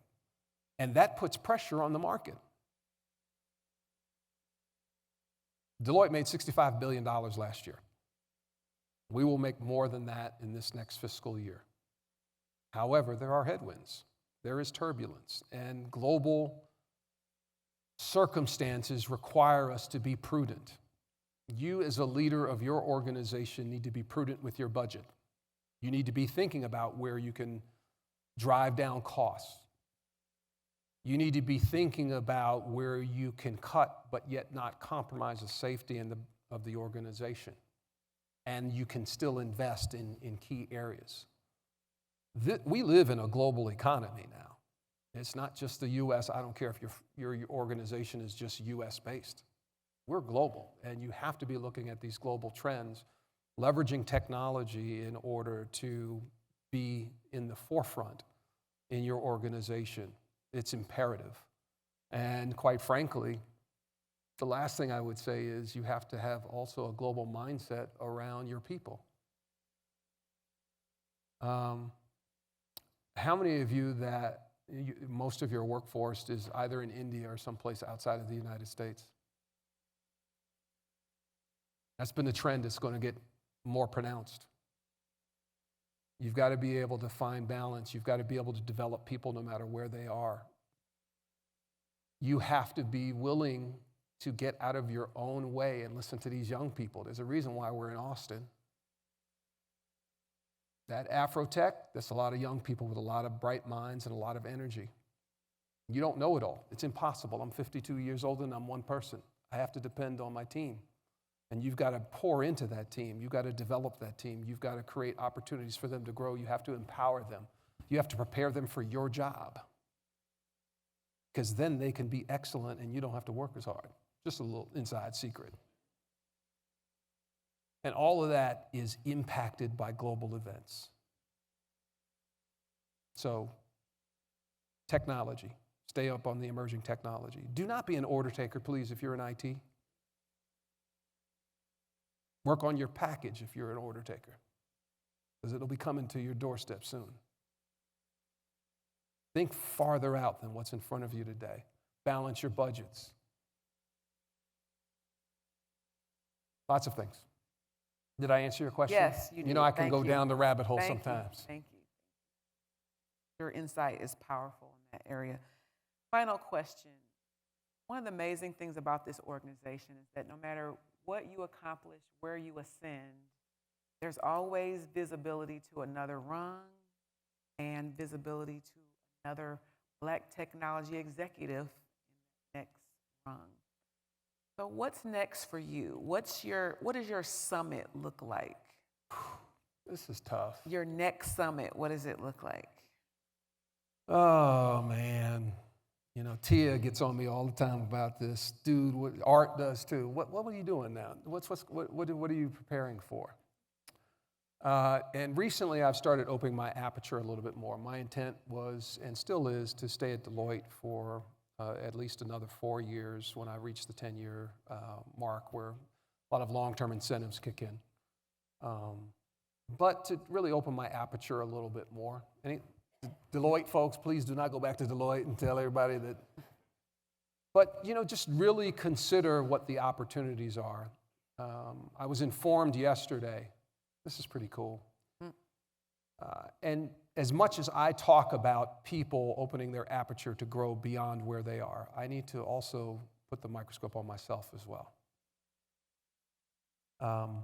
And that puts pressure on the market. Deloitte made $65 billion last year. We will make more than that in this next fiscal year. However, there are headwinds. There is turbulence, and global circumstances require us to be prudent. You, as a leader of your organization, need to be prudent with your budget. You need to be thinking about where you can drive down costs. You need to be thinking about where you can cut but yet not compromise the safety of the organization. And you can still invest in key areas. We live in a global economy now. It's not just the U.S. I don't care if your organization is just U.S. based. We're global, and you have to be looking at these global trends, leveraging technology in order to be in the forefront in your organization. It's imperative. And quite frankly, the last thing I would say is you have to have also a global mindset around your people. How many of you most of your workforce is either in India or someplace outside of the United States? That's been the trend that's going to get more pronounced. You've got to be able to find balance. You've got to be able to develop people no matter where they are. You have to be willing to get out of your own way and listen to these young people. There's a reason why we're in Austin. That Afrotech, that's a lot of young people with a lot of bright minds and a lot of energy. You don't know it all. It's impossible. I'm 52 years old and I'm one person. I have to depend on my team. And you've got to pour into that team. You've got to develop that team. You've got to create opportunities for them to grow. You have to empower them. You have to prepare them for your job. Because then they can be excellent and you don't have to work as hard. Just a little inside secret. And all of that is impacted by global events. So, technology. Stay up on the emerging technology. Do not be an order taker, please, if you're in IT. Work on your package if you're an order taker, because it'll be coming to your doorstep soon. Think farther out than what's in front of you today. Balance your budgets. Lots of things. Did I answer your question? Yes, you did. You know, I can Thank go you. down the rabbit hole Thank sometimes. You. Thank you. Your insight is powerful in that area. Final question. One of the amazing things about this organization is that no matter what you accomplish, where you ascend, there's always visibility to another rung and visibility to another Black technology executive in the next rung. So what's next for you? What does your summit look like? This is tough. Your next summit, what does it look like? Oh, man. You know, Tia gets on me all the time about this. Dude, Art does too. What are you doing now? What are you preparing for? And recently I've started opening my aperture a little bit more. My intent was, and still is, to stay at Deloitte for at least another 4 years when I reach the 10-year mark, where a lot of long-term incentives kick in. But to really open my aperture a little bit more. Deloitte folks, please do not go back to Deloitte and tell everybody that. But, you know, just really consider what the opportunities are. I was informed yesterday, this is pretty cool. And as much as I talk about people opening their aperture to grow beyond where they are, I need to also put the microscope on myself as well. I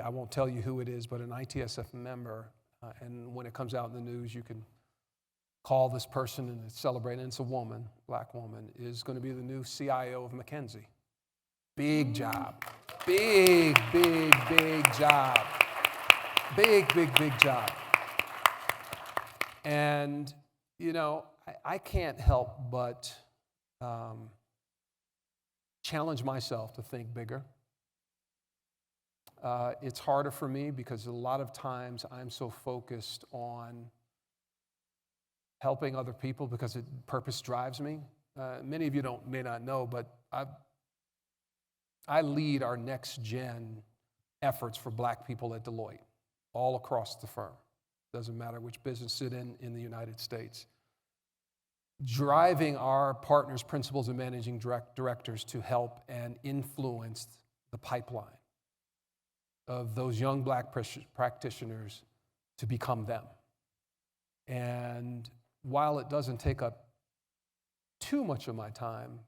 won't tell you who it is, but an ITSF member. And when it comes out in the news, you can call this person and celebrate. And it's a woman, Black woman, is going to be the new CIO of McKinsey. Big job. Big job. Big job. And, you know, I can't help but challenge myself to think bigger. It's harder for me because a lot of times I'm so focused on helping other people because purpose drives me. Many of you may not know, but I lead our next gen efforts for Black people at Deloitte, all across the firm. Doesn't matter which business it's in the United States. Driving our partners, principals, and managing directors to help and influence the pipeline of those young Black practitioners to become them. And while it doesn't take up too much of my time,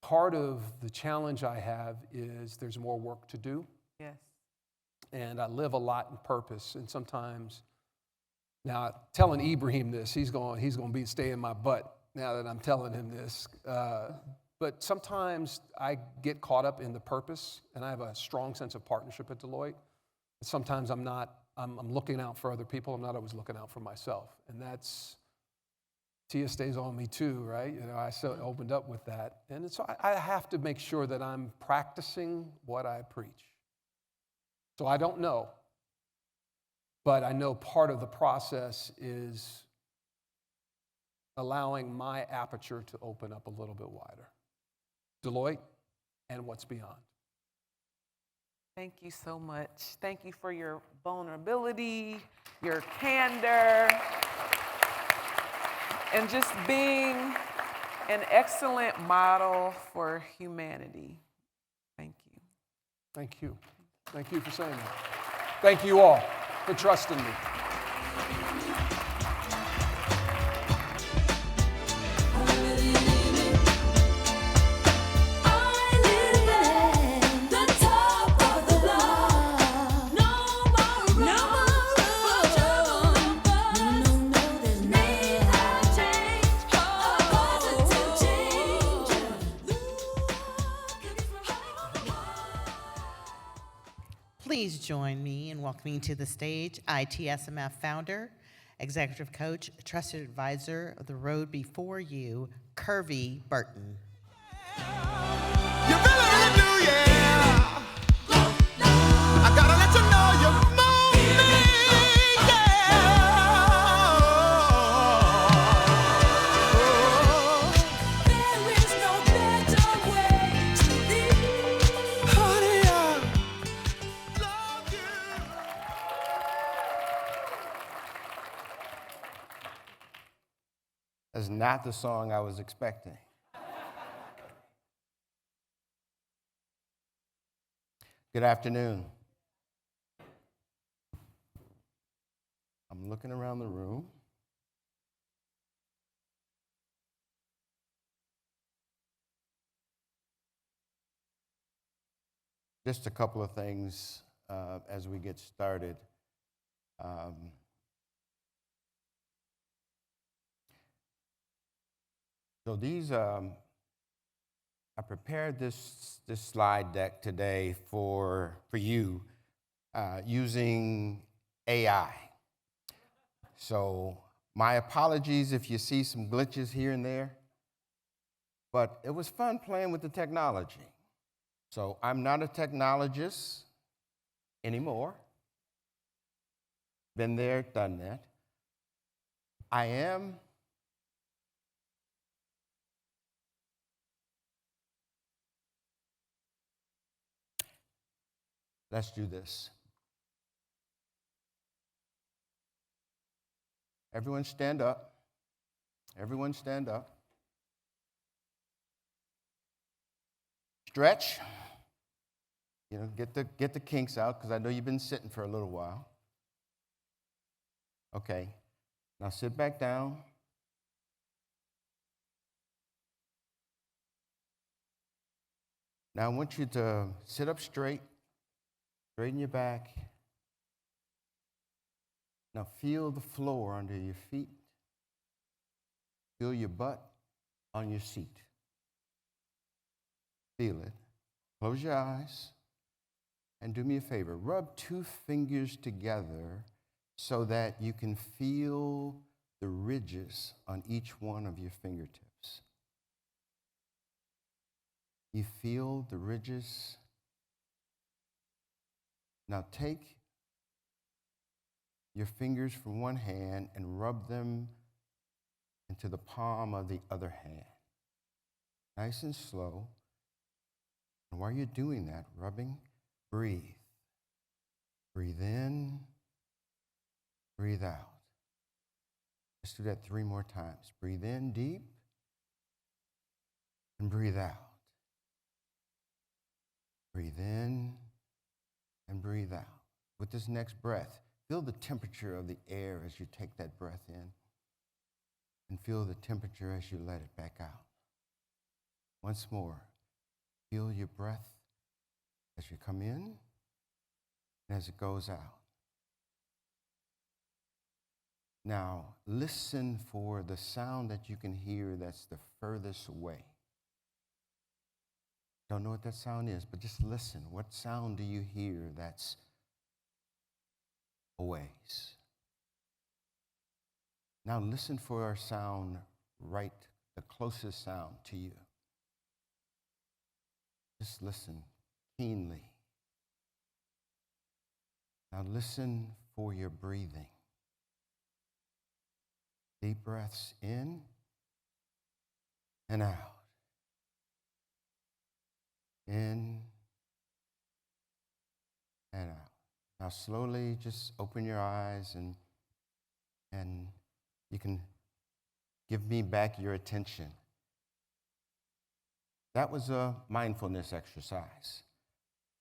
part of the challenge I have is there's more work to do. Yes. And I live a lot in purpose, and sometimes, now telling Ibrahim this, he's going to be staying my butt now that I'm telling him this. But sometimes I get caught up in the purpose, and I have a strong sense of partnership at Deloitte. Sometimes I'm looking out for other people. I'm not always looking out for myself. And Tia stays on me too, right? You know, I opened up with that. And so I have to make sure that I'm practicing what I preach. So I don't know, but I know part of the process is allowing my aperture to open up a little bit wider. Deloitte and what's beyond. Thank you so much. Thank you for your vulnerability, your candor, and just being an excellent model for humanity. Thank you. Thank you. Thank you for saying that. Thank you all for trusting me. Please join me in welcoming to the stage ITSMF founder, executive coach, trusted advisor of the road before you, Kirby Burton. You really, really do, yeah. I gotta let you know you move me, yeah. There is no better way to be. Honey, I love you. That's not the song I was expecting. Good afternoon. I'm looking around the room. Just a couple of things as we get started. So these, I prepared this slide deck today for you using AI. So my apologies if you see some glitches here and there, but it was fun playing with the technology. So I'm not a technologist anymore. Been there, done that. I am let's do this. Everyone stand up. Everyone stand up. Stretch. You know, get the kinks out, because I know you've been sitting for a little while. Okay. Now sit back down. Now I want you to sit up straight, straighten your back. Now feel the floor under your feet. Feel your butt on your seat. Feel it. Close your eyes and do me a favor. Rub 2 fingers together so that you can feel the ridges on each one of your fingertips. You feel the ridges? Now take your fingers from one hand and rub them into the palm of the other hand. Nice and slow. And while you're doing that, rubbing, breathe. Breathe in, breathe out. Let's do that 3 more times. Breathe in deep and breathe out. Breathe in and breathe out. With this next breath, feel the temperature of the air as you take that breath in, and feel the temperature as you let it back out. Once more, feel your breath as you come in and as it goes out. Now, listen for the sound that you can hear that's the furthest away. Don't know what that sound is, but just listen. What sound do you hear that's a ways? Now listen for our sound right, the closest sound to you. Just listen keenly. Now listen for your breathing. Deep breaths in and out. In and out. Now slowly just open your eyes and you can give me back your attention. That was a mindfulness exercise.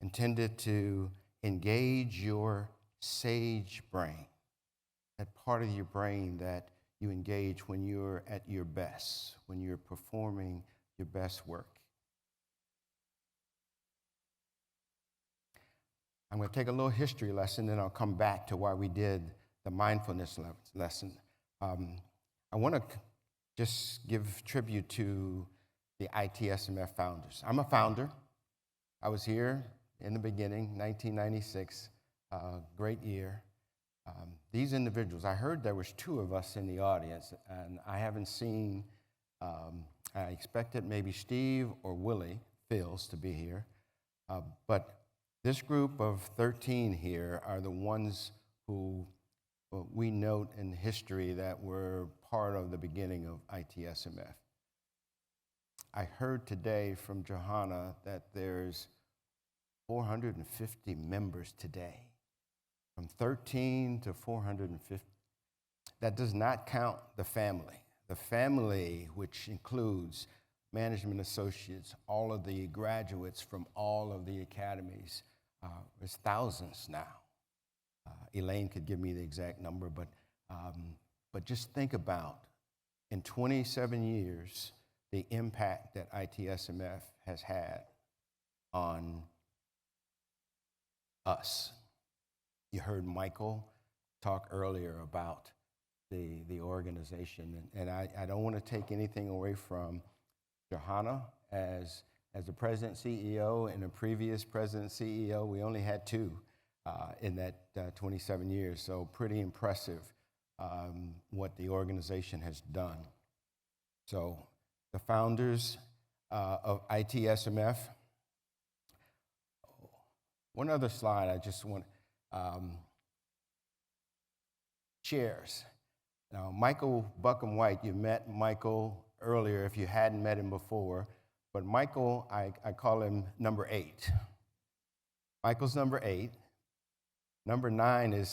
intended to engage your sage brain, that part of your brain that you engage when you're at your best, when you're performing your best work. I'm going to take a little history lesson, then I'll come back to why we did the mindfulness lesson. I want to just give tribute to the ITSMF founders. I'm a founder. I was here in the beginning, 1996, great year. These individuals, I heard there was 2 of us in the audience, and I haven't seen, I expected maybe Steve or Willie Fields to be here, but this group of 13 here are the ones who we note in history that were part of the beginning of ITSMF. I heard today from Johanna that there's 450 members today, from 13 to 450. That does not count the family. The family, which includes management associates, all of the graduates from all of the academies, there's thousands now. Elaine could give me the exact number, but just think about, in 27 years, the impact that ITSMF has had on us. You heard Michael talk earlier about the organization, and I don't want to take anything away from Johanna as the president CEO and the previous president CEO. We only had 2 in that 27 years, so pretty impressive what the organization has done. So the founders of ITSMF. One other slide I just want, chairs. Now, Michael Buckham White, you met Michael earlier if you hadn't met him before, but Michael, I call him number 8. Michael's number 8. Number 9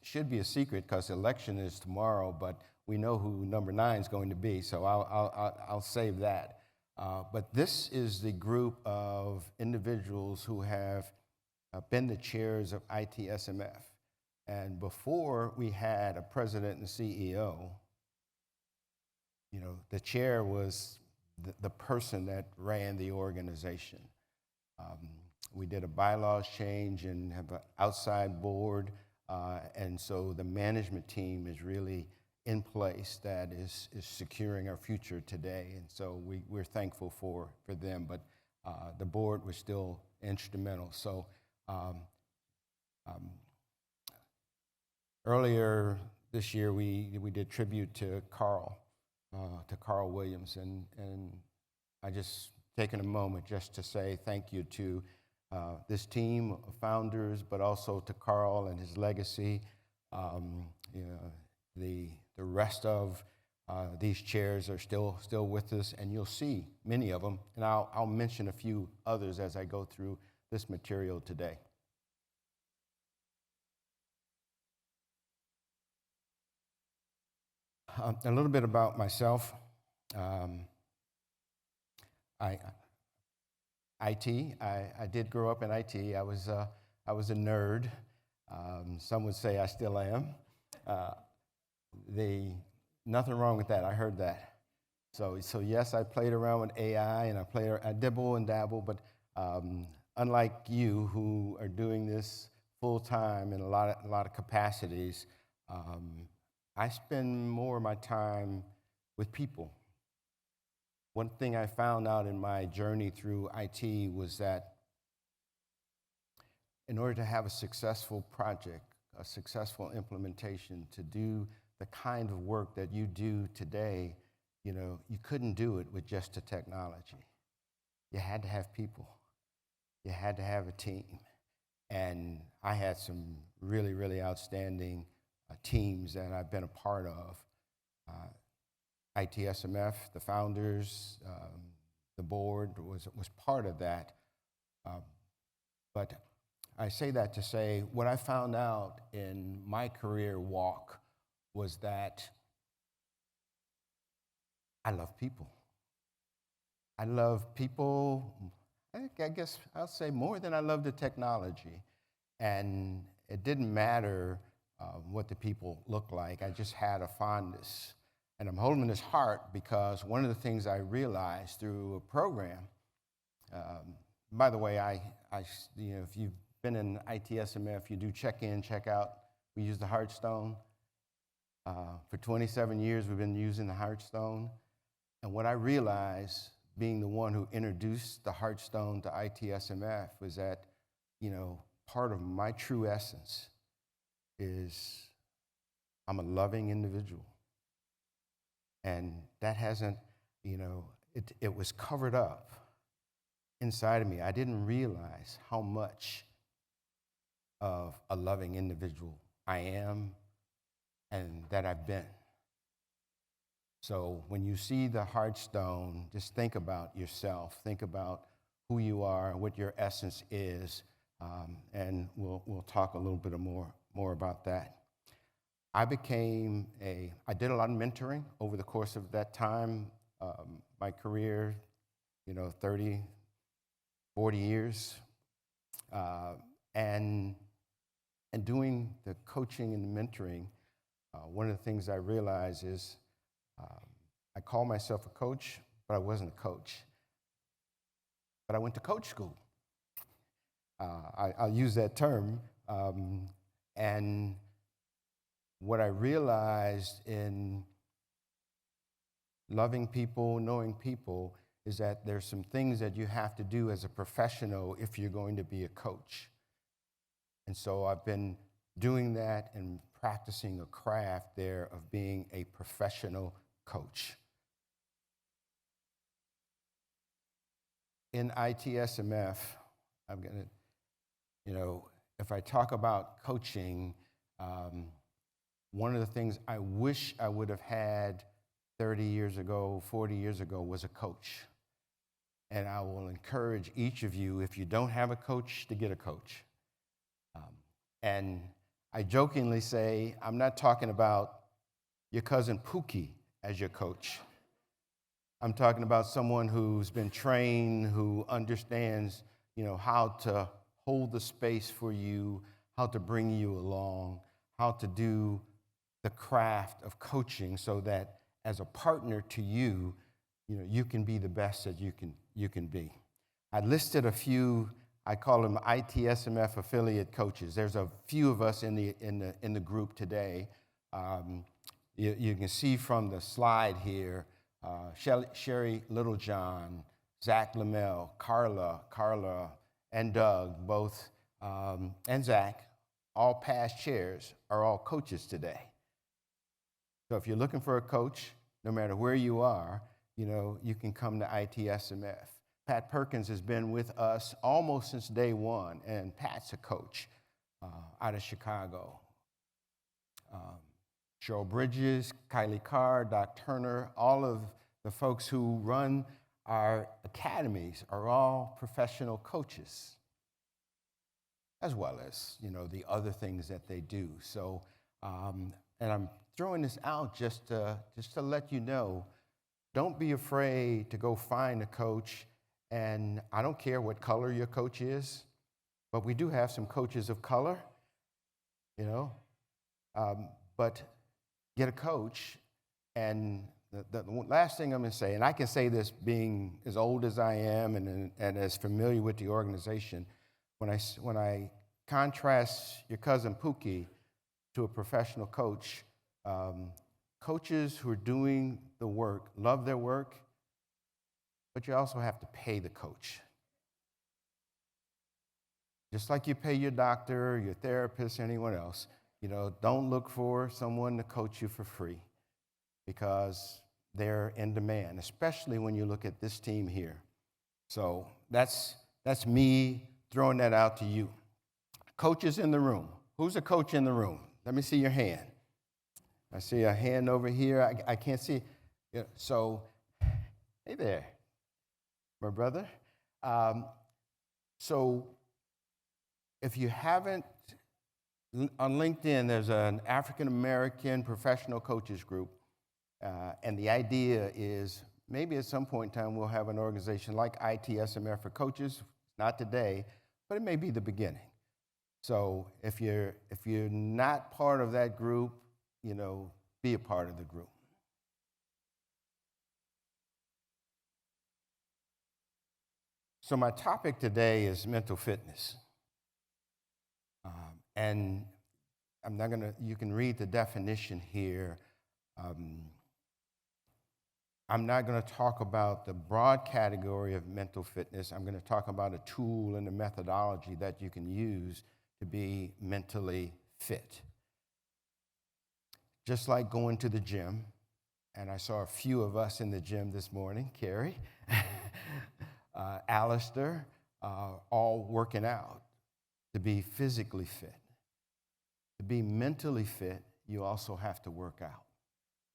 should be a secret because the election is tomorrow, but we know who number 9 is going to be, so I'll save that. But this is the group of individuals who have been the chairs of ITSMF. And before we had a president and CEO, the chair was the person that ran the organization. We did a bylaws change and have an outside board, and so the management team is really in place that is securing our future today, and so we're thankful for them, but the board was still instrumental. So earlier this year, we did tribute to Carl Williams, and I just taken a moment just to say thank you to this team of founders, but also to Carl and his legacy. The rest of these chairs are still with us, and you'll see many of them, and I'll mention a few others as I go through this material today. A little bit about myself. I did grow up in IT. I was a nerd. Some would say I still am. Nothing wrong with that. I heard that. So yes, I played around with AI, and I dibble and dabble. But unlike you, who are doing this full time in a lot of capacities, I spend more of my time with people. One thing I found out in my journey through IT was that in order to have a successful project, a successful implementation, to do the kind of work that you do today, you couldn't do it with just the technology. You had to have people. You had to have a team. And I had some really, really outstanding teams that I've been a part of. ITSMF, the founders, the board was part of that. But I say that to say what I found out in my career walk was that I love people. I love people. I guess I'll say more than I love the technology. And it didn't matter what the people looked like. I just had a fondness. And I'm holding this heart because one of the things I realized through a program, by the way, if you've been in ITSMF, you do check-in, check-out. We use the Heartstone. For 27 years, we've been using the Heartstone. And what I realized, being the one who introduced the Heartstone to ITSMF, was that, part of my true essence is I'm a loving individual. And that hasn't, it was covered up inside of me. I didn't realize how much of a loving individual I am and that I've been. So when you see the Heartstone, just think about yourself. Think about who you are, what your essence is, and we'll talk a little bit more about that. I did a lot of mentoring over the course of that time. My career, 30, 40 years. And doing the coaching and the mentoring, one of the things I realized is I call myself a coach, but I wasn't a coach. But I went to coach school. I'll use that term. And what I realized in loving people, knowing people, is that there's some things that you have to do as a professional if you're going to be a coach. And so I've been doing that and practicing a craft there of being a professional coach. In ITSMF, I'm going to, if I talk about coaching, one of the things I wish I would have had 30 years ago, 40 years ago, was a coach. And I will encourage each of you, if you don't have a coach, to get a coach. And I jokingly say, I'm not talking about your cousin Pookie as your coach. I'm talking about someone who's been trained, who understands, how to hold the space for you, how to bring you along, how to do the craft of coaching so that as a partner to you, you can be the best that you can be. I listed a few, I call them ITSMF affiliate coaches. There's a few of us in the group today. You can see from the slide here, Sherry Littlejohn, Zach Lamel, Carla, and Doug, both, and Zach, all past chairs, are all coaches today. So if you're looking for a coach, no matter where you are, you can come to ITSMF. Pat Perkins has been with us almost since day one, and Pat's a coach out of Chicago. Cheryl Bridges, Kylie Carr, Doc Turner, all of the folks who run our academies are all professional coaches, as well as, the other things that they do. So, and I'm throwing this out just to let you know, don't be afraid to go find a coach. And I don't care what color your coach is, but we do have some coaches of color, but get a coach. And the last thing I'm going to say, and I can say this being as old as I am and as familiar with the organization, when I contrast your cousin Pookie to a professional coach, coaches who are doing the work love their work, but you also have to pay the coach. Just like you pay your doctor, your therapist, anyone else, don't look for someone to coach you for free because they're in demand, especially when you look at this team here. So that's me throwing that out to you. Coaches in the room. Who's a coach in the room? Let me see your hand. I see a hand over here. I can't see. Yeah, so, hey there, my brother. So if you haven't, on LinkedIn, there's an African American professional coaches group. And the idea is maybe at some point in time we'll have an organization like ITSMF for coaches. Not today, but it may be the beginning. So if you're not part of that group, be a part of the group. So my topic today is mental fitness. And I'm not gonna, you can read the definition here. I'm not gonna talk about the broad category of mental fitness. I'm gonna talk about a tool and a methodology that you can use to be mentally fit. Just like going to the gym, and I saw a few of us in the gym this morning, Carrie, Alistair, all working out to be physically fit. To be mentally fit, you also have to work out.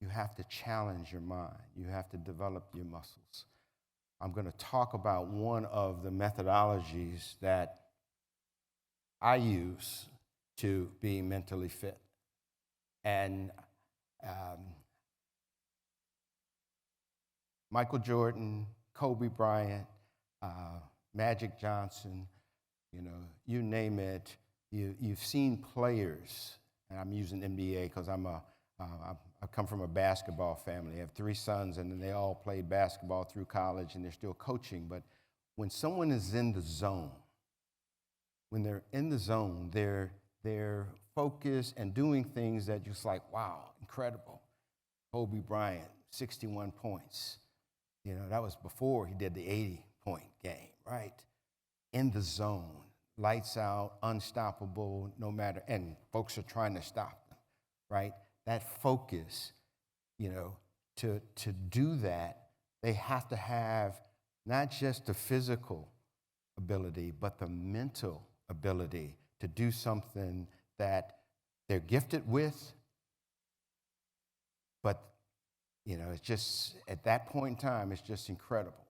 You have to challenge your mind. You have to develop your muscles. I'm going to talk about one of the methodologies that I use to be mentally fit. And Michael Jordan, Kobe Bryant, Magic Johnson, you name it. You've seen players, and I'm using NBA because I come from a basketball family. I have 3 sons, and they all played basketball through college, and they're still coaching. But when someone is in the zone, when they're in the zone, they're focused and doing things that just like, wow, incredible. Kobe Bryant, 61 points. That was before he did the 80-point game, right? In the zone, lights out, unstoppable, no matter, and folks are trying to stop them, right? That focus, to do that, they have to have not just the physical ability, but the mental ability to do something that they're gifted with, but it's just, at that point in time, it's just incredible.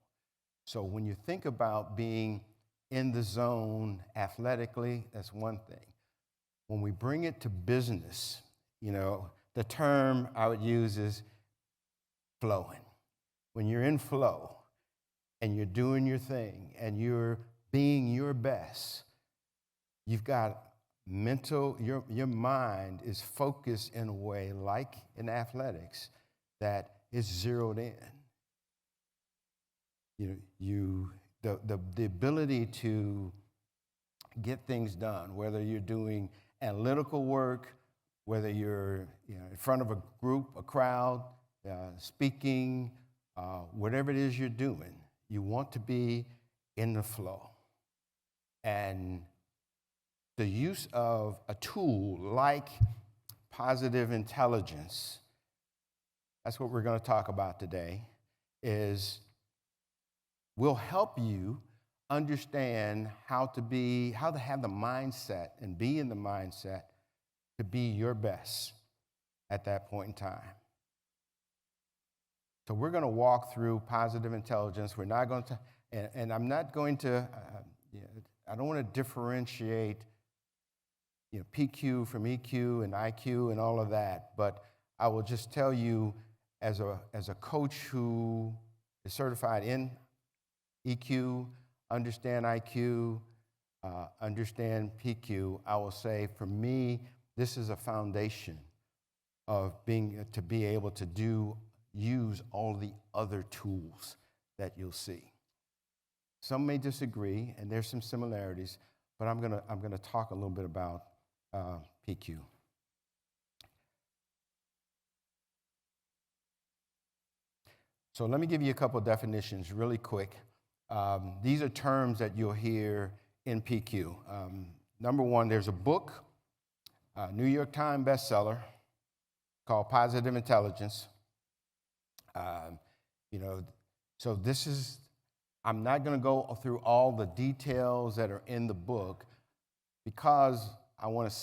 So when you think about being in the zone athletically, that's one thing. When we bring it to business, the term I would use is flowing. When you're in flow and you're doing your thing and you're being your best, you've got your mind is focused in a way, like in athletics, that is zeroed in. The ability to get things done, whether you're doing analytical work, whether you're in front of a group, a crowd, speaking, whatever it is you're doing, you want to be in the flow. And the use of a tool like positive intelligence, that's what we're going to talk about today, will help you understand how to have the mindset and be in the mindset to be your best at that point in time. So we're going to walk through positive intelligence. We're not going to, and I'm not going to, I don't want to differentiate PQ from EQ and IQ and all of that, but I will just tell you, as a coach who is certified in EQ, understand IQ, understand PQ, I will say, for me, this is a foundation of to be able to use all the other tools that you'll see. Some may disagree, and there's some similarities, but I'm gonna talk a little bit about PQ. So let me give you a couple of definitions really quick. These are terms that you'll hear in PQ. Number one, there's a book, New York Times bestseller, called Positive Intelligence. So this is, I'm not going to go through all the details that are in the book because I want to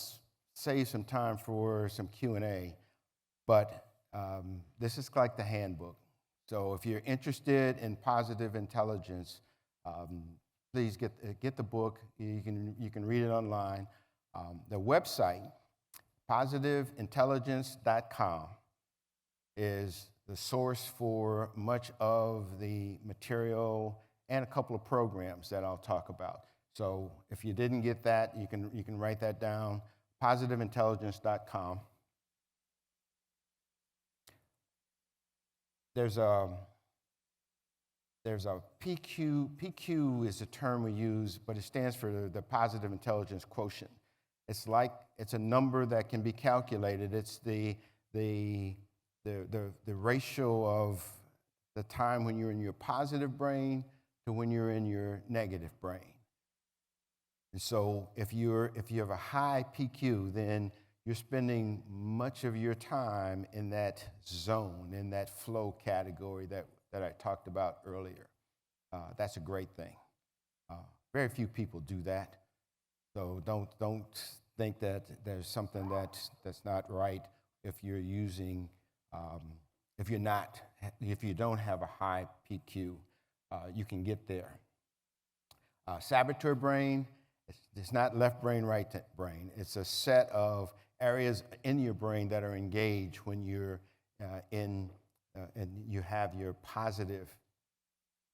save some time for some Q&A, but this is like the handbook. So if you're interested in positive intelligence, please get the book. You can read it online. The website, positiveintelligence.com, is the source for much of the material and a couple of programs that I'll talk about. So if you didn't get that, you can write that down, positiveintelligence.com. There's a PQ. PQ is a term we use, but it stands for the positive intelligence quotient. It's a number that can be calculated. It's the ratio of the time when you're in your positive brain to when you're in your negative brain. And so if you have a high PQ, then you're spending much of your time in that zone, in that flow category that I talked about earlier. That's a great thing. Very few people do that. So don't think that there's something that's not right if you're using, if you don't have a high PQ, you can get there. Saboteur brain, it's not left brain, right brain. It's a set of areas in your brain that are engaged when you're and you have your positive,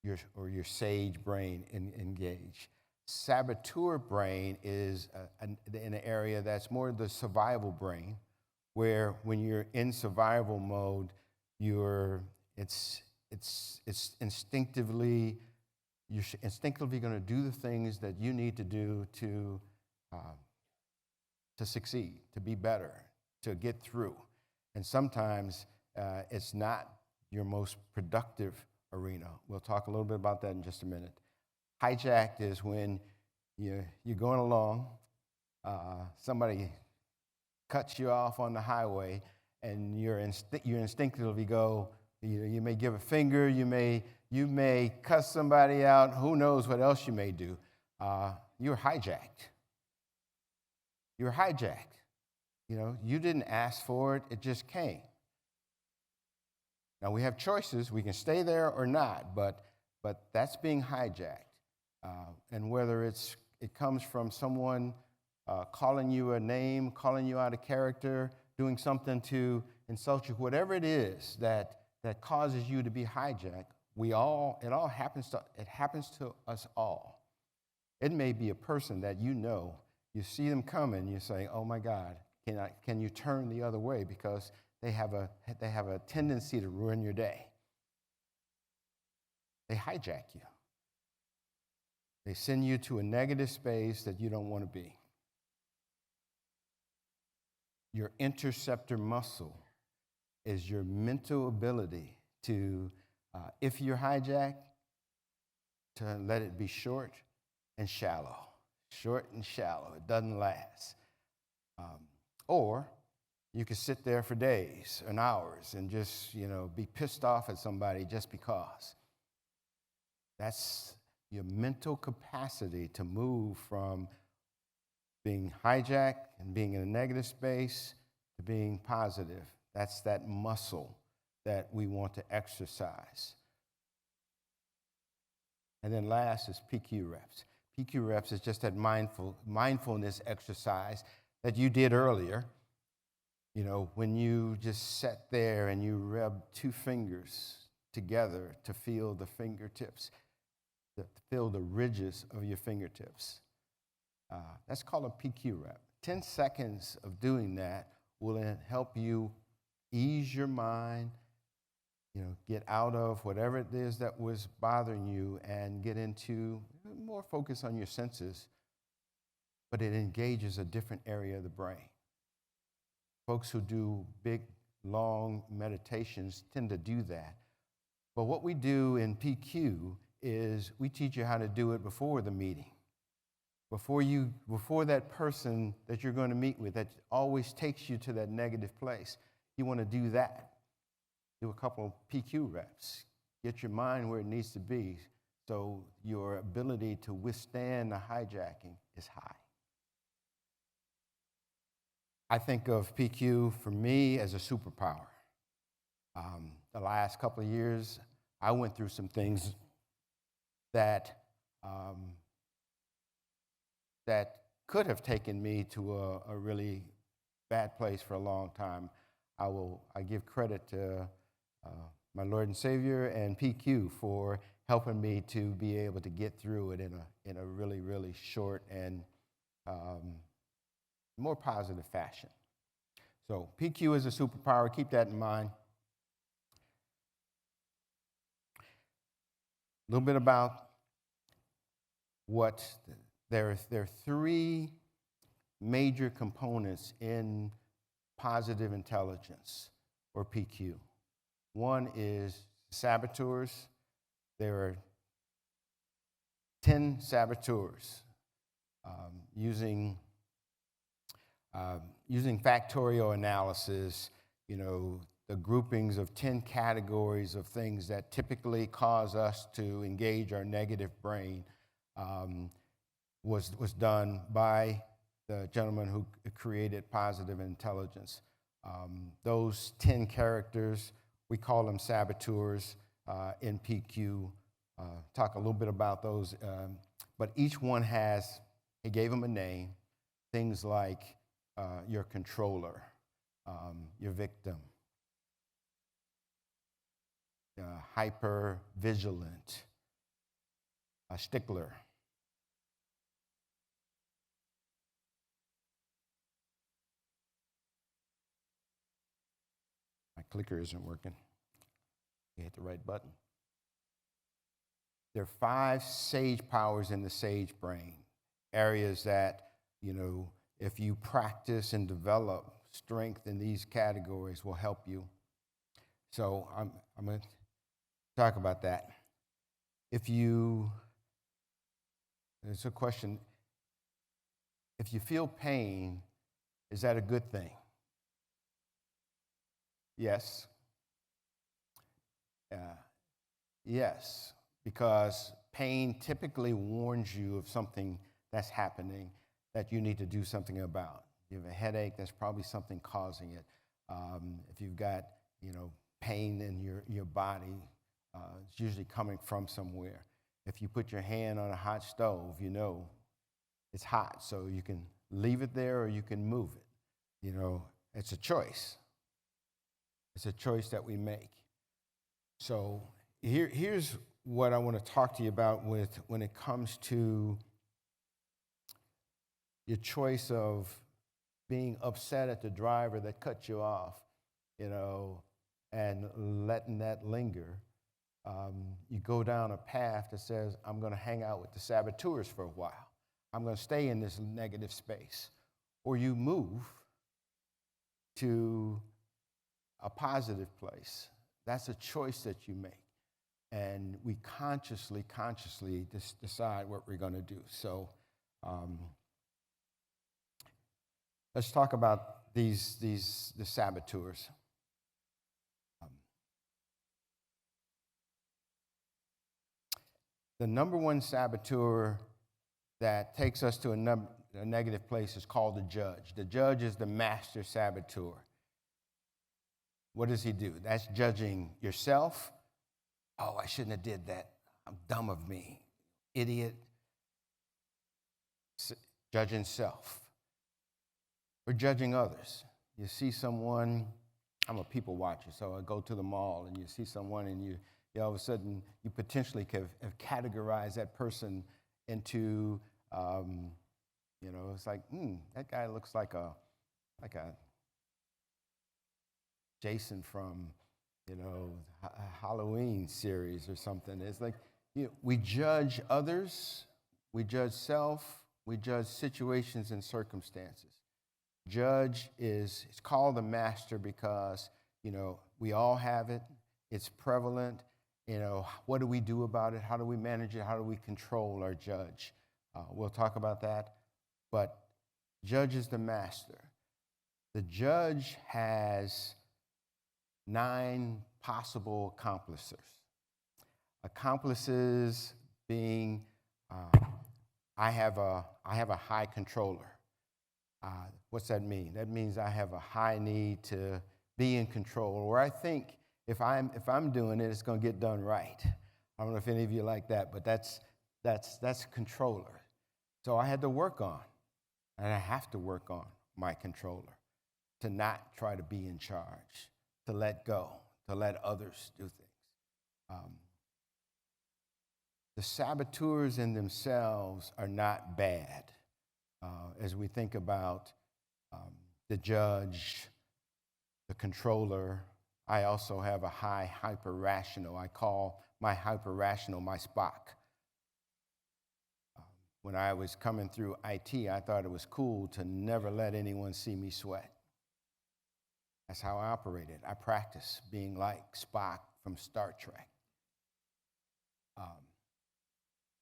your sage brain engaged. Saboteur brain is in an area that's more the survival brain, where when you're in survival mode, it's instinctively, you're instinctively going to do the things that you need to do to succeed, to be better, to get through. And sometimes it's not your most productive arena. We'll talk a little bit about that in just a minute. Hijacked is when you're going along, somebody cuts you off on the highway, and you instinctively go, you may give a finger, you may cuss somebody out, who knows what else you may do. You're hijacked. You're hijacked. You didn't ask for it, it just came. Now we have choices, we can stay there or not, but that's being hijacked. And whether it comes from someone calling you a name, calling you out of character, doing something to insult you, whatever it is that causes you to be hijacked, it happens to us all. It may be a person that you see them coming, you say, oh my God, can you turn the other way, because they have a tendency to ruin your day. They hijack you. They send you to a negative space that you don't want to be. Your interceptor muscle is your mental ability to, if you're hijacked, to let it be short and shallow. Short and shallow. It doesn't last. Or you could sit there for days and hours and just, be pissed off at somebody just because. That's your mental capacity to move from being hijacked and being in a negative space to being positive. That's that muscle that we want to exercise. And then last is PQ reps. PQ reps is just that mindfulness exercise that you did earlier. When you just sat there and you rubbed two fingers together to feel the fingertips, to feel the ridges of your fingertips. That's called a PQ rep. 10 seconds of doing that will help you ease your mind, get out of whatever it is that was bothering you and get into more focus on your senses, but it engages a different area of the brain. Folks who do big, long meditations tend to do that. But what we do in PQ is we teach you how to do it before the meeting. Before that person that you're going to meet with that always takes you to that negative place, you want to do that. Do a couple of PQ reps. Get your mind where it needs to be so your ability to withstand the hijacking is high. I think of PQ for me as a superpower. The last couple of years, I went through some things that could have taken me to a really bad place for a long time. I give credit to my Lord and Savior, and PQ for helping me to be able to get through it in a really, really short and more positive fashion. So PQ is a superpower. Keep that in mind. A little bit about what there are three major components in positive intelligence, or PQ. One is saboteurs. There are 10 saboteurs using factorial analysis, the groupings of 10 categories of things that typically cause us to engage our negative brain was done by the gentleman who created positive intelligence. Those 10 characters, we call them saboteurs in PQ. Talk a little bit about those, but each one he gave them a name. Things like your controller, your victim, hyper vigilant, a stickler. My clicker isn't working. You hit the right button. There are 5 sage powers in the sage brain, areas that, if you practice and develop strength in these categories will help you. So I'm going to talk about that. There's a question, if you feel pain, is that a good thing? Yes. Yes, because pain typically warns you of something that's happening that you need to do something about. You have a headache, that's probably something causing it. If you've got, pain in your body, it's usually coming from somewhere. If you put your hand on a hot stove, it's hot, so you can leave it there or you can move it. It's a choice. It's a choice that we make. So here's what I want to talk to you about when it comes to your choice of being upset at the driver that cut you off, and letting that linger. You go down a path that says, I'm going to hang out with the saboteurs for a while. I'm going to stay in this negative space. Or you move to a positive place. That's a choice that you make. And we consciously decide what we're going to do. So let's talk about the saboteurs. The number one saboteur that takes us to a negative place is called the judge. The judge is the master saboteur. What does he do? That's judging yourself. Oh, I shouldn't have did that. I'm dumb of me. Idiot. Judging self. Or judging others. You see someone, I'm a people watcher, so I go to the mall and you see someone and you all of a sudden, you potentially have categorized that person into, it's like, that guy looks like a Jason from, Halloween series or something. It's like, we judge others, we judge self, we judge situations and circumstances. Judge it's called the master because, we all have it. It's prevalent. What do we do about it? How do we manage it? How do we control our judge? We'll talk about that. But judge is the master. The judge has 9 possible accomplices. Accomplices being, I have a high controller. What's that mean? That means I have a high need to be in control, or I think if I'm doing it, it's going to get done right. I don't know if any of you like that, but that's controller. So I had to work on, and I have to work on my controller, to not try to be in charge, to let go, to let others do things. The saboteurs in themselves are not bad. As we think about the judge, the controller, I also have a high hyper-rational. I call my hyper-rational my Spock. When I was coming through IT, I thought it was cool to never let anyone see me sweat. That's how I operated. I practiced being like Spock from Star Trek.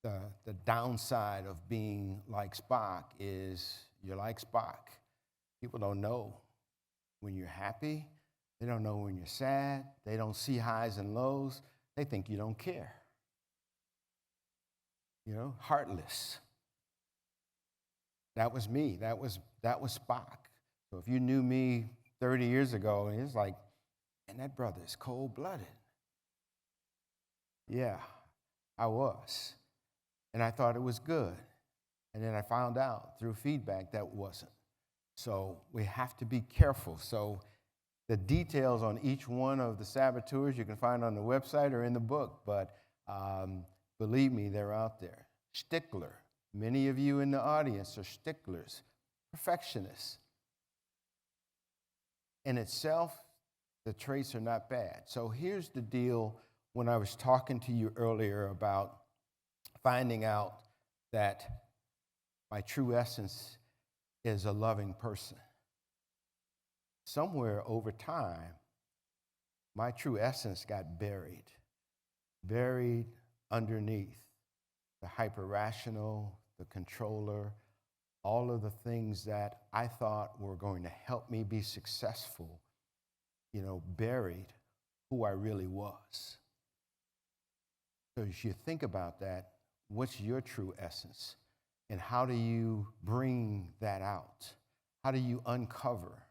The downside of being like Spock is you're like Spock. People don't know when you're happy. They don't know when you're sad. They don't see highs and lows. They think you don't care. You know, heartless. That was me. That was Spock. So if you knew me 30 years ago, it's like, man, that brother is cold-blooded. Yeah, I was. And I thought it was good. And then I found out through feedback that wasn't. So we have to be careful. So the details on each one of the saboteurs you can find on the website or in the book, but believe me, they're out there. Stickler. Many of you in the audience are sticklers, perfectionists. In itself, the traits are not bad. So here's the deal when I was talking to you earlier about finding out that my true essence is a loving person. Somewhere over time, my true essence got buried underneath the hyper-rational, the controller, all of the things that I thought were going to help me be successful, buried who I really was. So as you think about that, what's your true essence? And how do you bring that out? How do you uncover?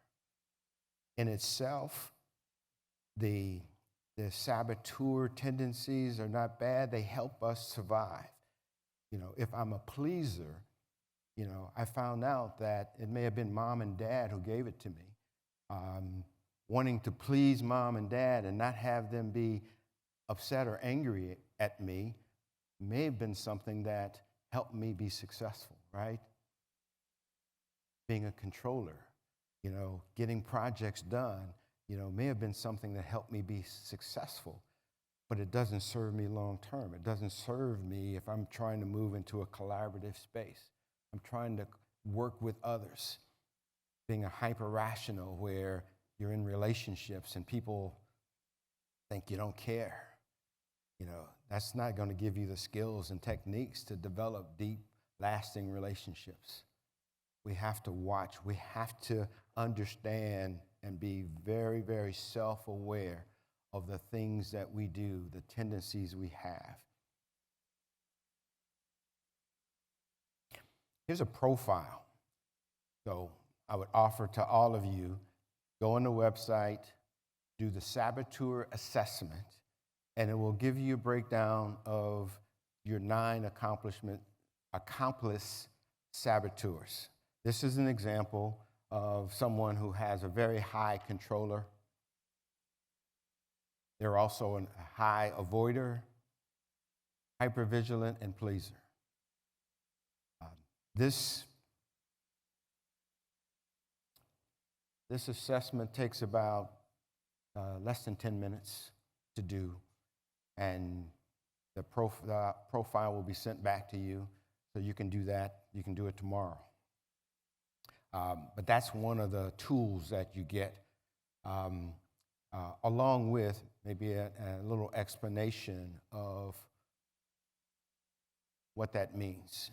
In itself, the saboteur tendencies are not bad. They help us survive. If I'm a pleaser, I found out that it may have been mom and dad who gave it to me. Wanting to please mom and dad and not have them be upset or angry at me may have been something that helped me be successful, right? Being a controller, getting projects done, may have been something that helped me be successful, but it doesn't serve me long term. It doesn't serve me if I'm trying to move into a collaborative space. I'm trying to work with others. Being a hyper-rational where you're in relationships and people think you don't care. That's not going to give you the skills and techniques to develop deep, lasting relationships. We have to watch. We have to understand and be very, very self-aware of the things that we do, the tendencies we have. Here's a profile. So I would offer to all of you, go on the website, do the saboteur assessment, and it will give you a breakdown of your 9 accomplice saboteurs. This is an example of someone who has a very high controller. They're also a high avoider, hypervigilant, and pleaser. This assessment takes about less than 10 minutes to do, and the profile will be sent back to you, so you can do that. You can do it tomorrow. But that's one of the tools that you get, along with maybe a little explanation of what that means,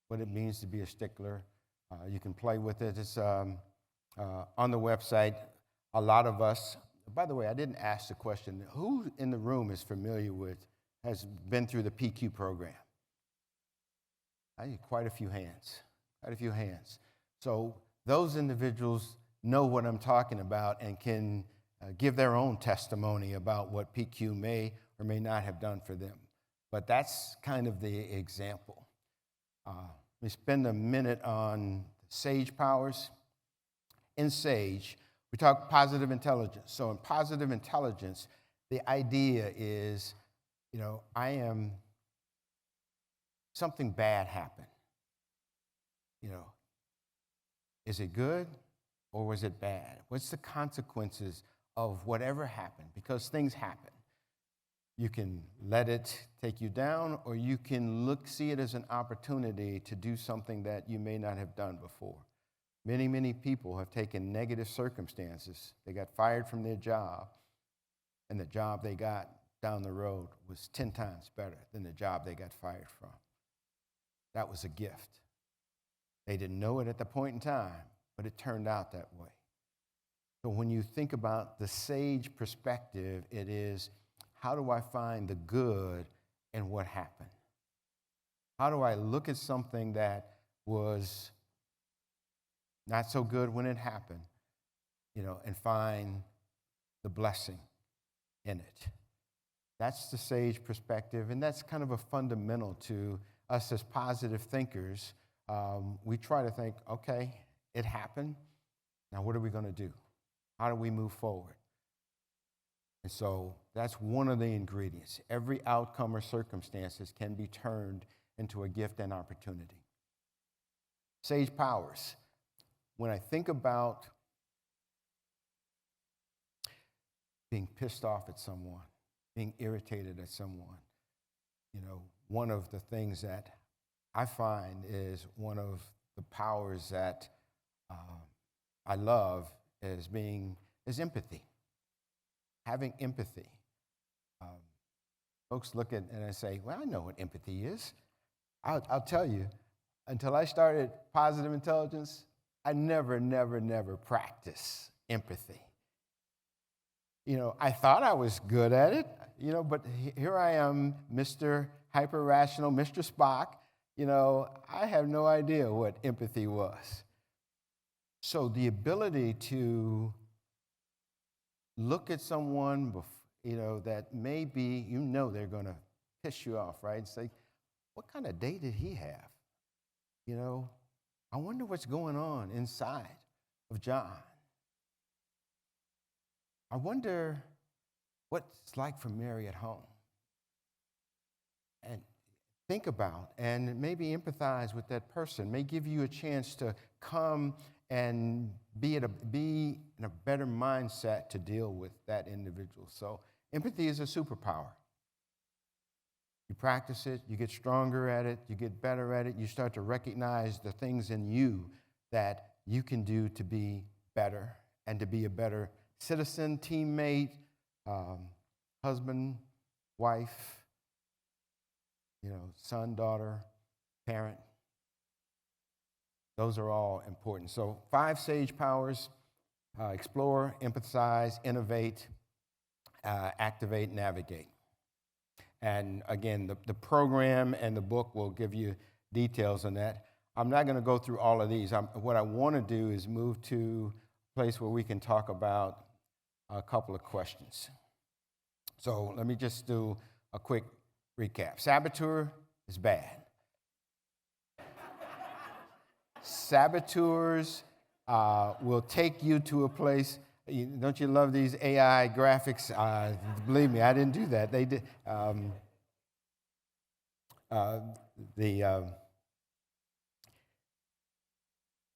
what it means to be a stickler. You can play with it. It's on the website. A lot of us, by the way, I didn't ask the question, who in the room is familiar with, has been through the PQ program? I need quite a few hands. So those individuals know what I'm talking about and can give their own testimony about what PQ may or may not have done for them. But that's kind of the example. We spend a minute on Sage powers. In Sage, We talk positive intelligence. So in positive intelligence, the idea is, something bad happened. Is it good or was it bad? What's the consequences of whatever happened? Because things happen. You can let it take you down, or you can see it as an opportunity to do something that you may not have done before. Many, many people have taken negative circumstances. They got fired from their job, and the job they got down the road was 10 times better than the job they got fired from. That was a gift. They didn't know it at the point in time, but it turned out that way. So when you think about the sage perspective, it is, how do I find the good in what happened? How do I look at something that was not so good when it happened, and find the blessing in it? That's the sage perspective, and that's kind of a fundamental to us as positive thinkers. We try to think, okay, it happened. Now what are we going to do? How do we move forward? And so that's one of the ingredients. Every outcome or circumstances can be turned into a gift and opportunity. Sage powers. When I think about being pissed off at someone, being irritated at someone, one of the things that I find is one of the powers that I love is empathy. Having empathy. Folks look at and I say, well, I know what empathy is. I'll tell you, until I started positive intelligence, I never practiced empathy. I thought I was good at it, but here I am, Mr. Hyper-Rational, Mr. Spock. I have no idea what empathy was. So the ability to look at someone, that maybe they're going to piss you off, right? And say, what kind of day did he have? I wonder what's going on inside of John. I wonder what it's like for Mary at home. And think about and maybe empathize with that person. May give you a chance to come and be in a better mindset to deal with that individual. So empathy is a superpower. You practice it, you get stronger at it, you get better at it, you start to recognize the things in you that you can do to be better and to be a better citizen, teammate, husband, wife, son, daughter, parent. Those are all important. So 5 sage powers: explore, empathize, innovate, activate, navigate. And again, the program and the book will give you details on that. I'm not going to go through all of these. What I want to do is move to a place where we can talk about a couple of questions. So let me just do a quick recap. Saboteur is bad. Saboteurs will take you to a place. Don't you love these AI graphics? Believe me, I didn't do that. They did.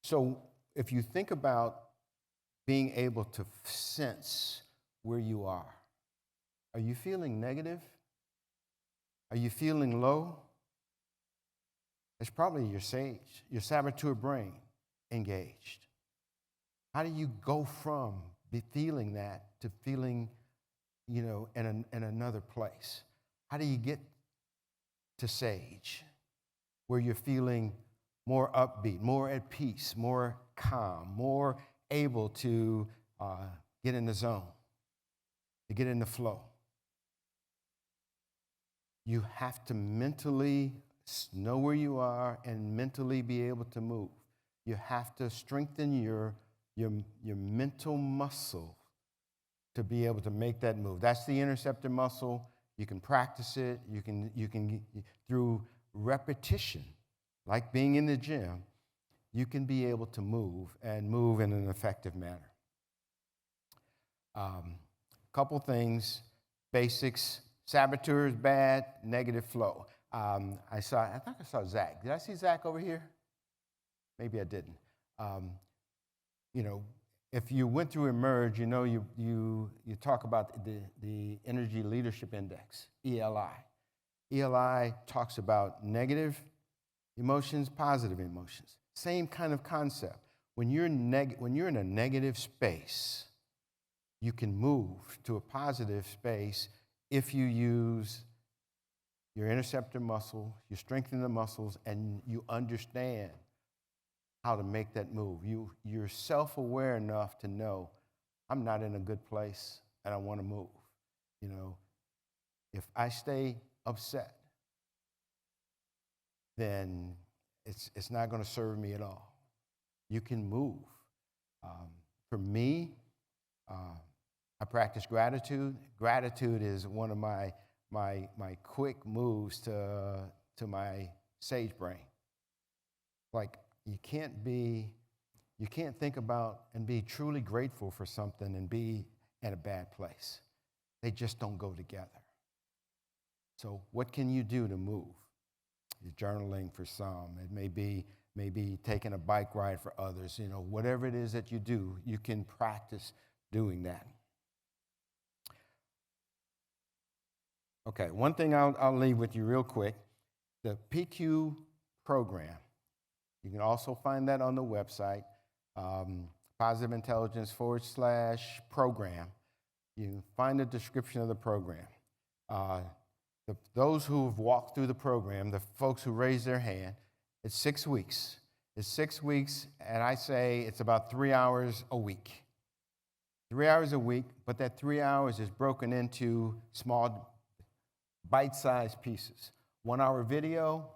So if you think about being able to sense where you are you feeling negative? Are you feeling low? It's probably your saboteur brain engaged. How do you go from feeling that to feeling, in another place? How do you get to sage, where you're feeling more upbeat, more at peace, more calm, more able to get in the zone, to get in the flow? You have to mentally know where you are and mentally be able to move. You have to strengthen your mental muscle to be able to make that move. That's the interceptor muscle. You can practice it. You can through repetition, like being in the gym, you can be able to move and move in an effective manner. Couple things, basics. Saboteur is bad, negative flow. I think I saw Zach. Did I see Zach over here? Maybe I didn't. You know, if you went through Emerge, you know you talk about the Energy Leadership Index, ELI. ELI talks about negative emotions, positive emotions. Same kind of concept. When you're in a negative space, you can move to a positive space if you use your interceptor muscle, you strengthen the muscles, and you understand how to make that move. You're self-aware enough to know, I'm not in a good place and I want to move. You know, if I stay upset, then it's not going to serve me at all. You can move. For me, I practice gratitude. Gratitude is one of my quick moves to my sage brain. Like, you can't think about and be truly grateful for something and be in a bad place. They just don't go together. So what can you do to move? Journaling for some. It may be taking a bike ride for others. You know, whatever it is that you do, you can practice doing that. Okay, one thing I'll leave with you real quick. The PQ program. You can also find that on the website, Positive Intelligence /program. You can find the description of the program. Those who have walked through the program, the folks who raised their hand, it's 6 weeks. It's 6 weeks, and I say it's about 3 hours a week. 3 hours a week, but that 3 hours is broken into small, bite-sized pieces. 1 hour video,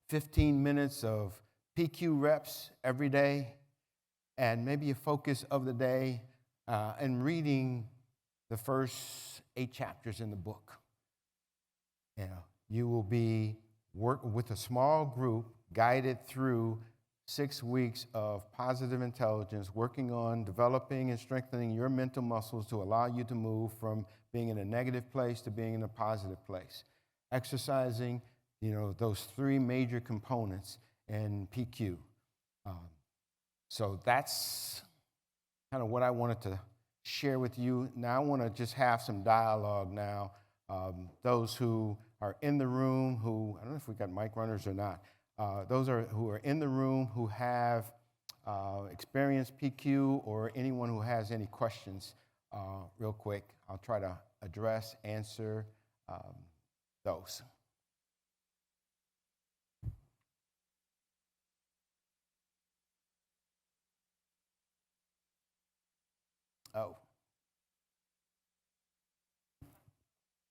15 minutes of PQ reps every day, and maybe a focus of the day, and reading the first 8 chapters in the book. You know, you will be working with a small group, guided through 6 weeks of positive intelligence, working on developing and strengthening your mental muscles to allow you to move from being in a negative place to being in a positive place. Exercising, you know, those 3 major components in PQ. So that's kind of what I wanted to share with you. Now I want to just have some dialogue now. Those who are in the room, I don't know if we got mic runners or not, who are in the room who have experienced PQ, or anyone who has any questions, real quick, I'll try to answer those.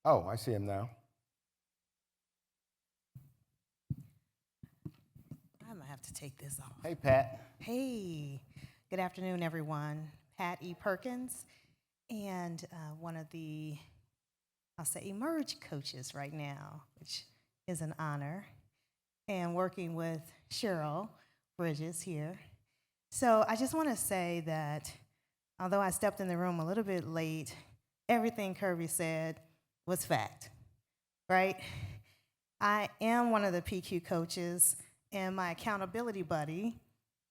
Oh, I see him now. I might have to take this off. Hey, Pat. Hey, good afternoon, everyone. Pat E. Perkins, and one of the, I'll say, Emerge coaches right now, which is an honor, and working with Cheryl Bridges here. So I just want to say that although I stepped in the room a little bit late, everything Kirby said was fact, right? I am one of the PQ coaches, and my accountability buddy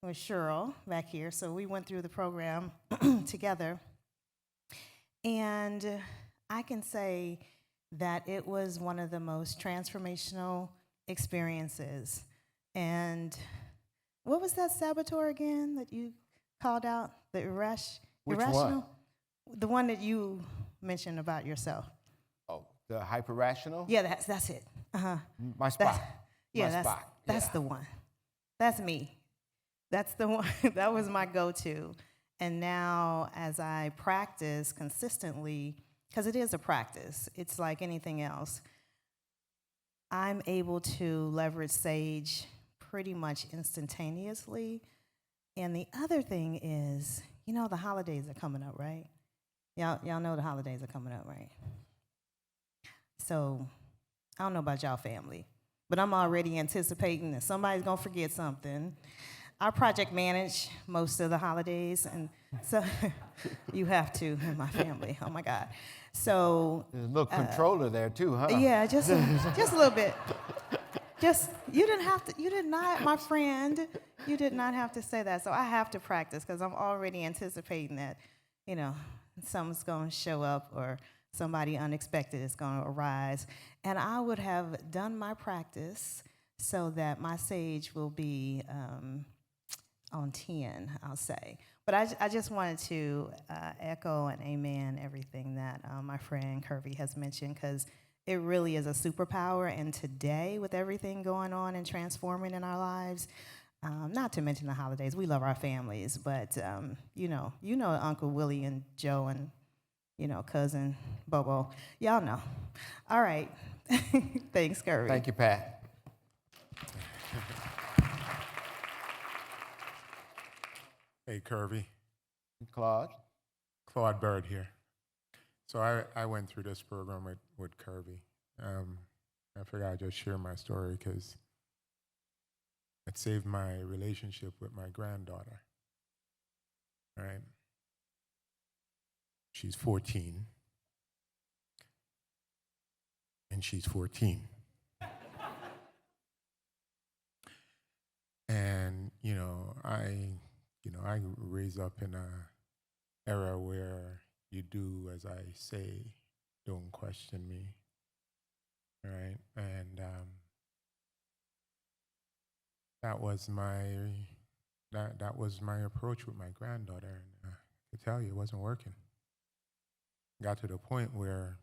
was Cheryl back here, so we went through the program together. And I can say that it was one of the most transformational experiences. And what was that saboteur again that you called out? The Which irrational? one? The one that you mentioned about yourself. Oh, the hyper-rational? Yeah, that's it. Uh-huh. My spot. That's the one. That's me. That's the one. That was my go-to. And now as I practice consistently, because it is a practice, it's like anything else, I'm able to leverage SAGE pretty much instantaneously. And the other thing is, you know, the holidays are coming up, right? Y'all know the holidays are coming up, right? So I don't know about y'all family, but I'm already anticipating that somebody's going to forget something. I project manage most of the holidays, and so you have to in my family. Oh my God. So There's a little controller there too, huh? yeah, just a little bit. Just you did not, my friend. You did not have to say that. So I have to practice because I'm already anticipating that, someone's going to show up or somebody unexpected is going to arise. And I would have done my practice so that my sage will be on 10, I'll say. But I just wanted to echo and amen everything that my friend Kirby has mentioned, because it really is a superpower. And today, with everything going on and transforming in our lives, not to mention the holidays, we love our families, but you know Uncle Willie and Joe and cousin Bobo, y'all know. All right, thanks, Kirby. Thank you, Pat. Hey, Kirby. Claude. Claude Bird here. So I went through this program with Kirby. I figured I'd just share my story because it saved my relationship with my granddaughter. All right? She's 14. And she's 14. And, I raised up in a era where you do as I say, don't question me. All right? And that was my approach with my granddaughter. And I could tell you it wasn't working. Got to the point where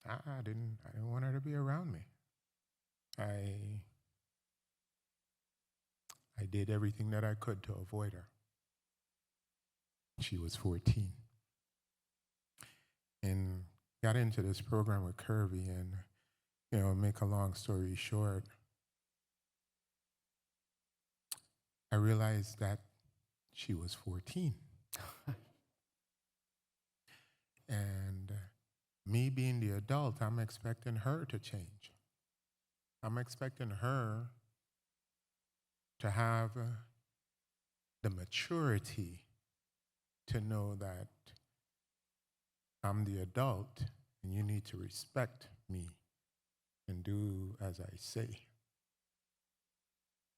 I didn't want her to be around me. I did everything that I could to avoid her. She was 14. And got into this program with Kirby, and, make a long story short, I realized that she was 14. And me being the adult, I'm expecting her to change. I'm expecting her to have the maturity to know that I'm the adult and you need to respect me and do as I say.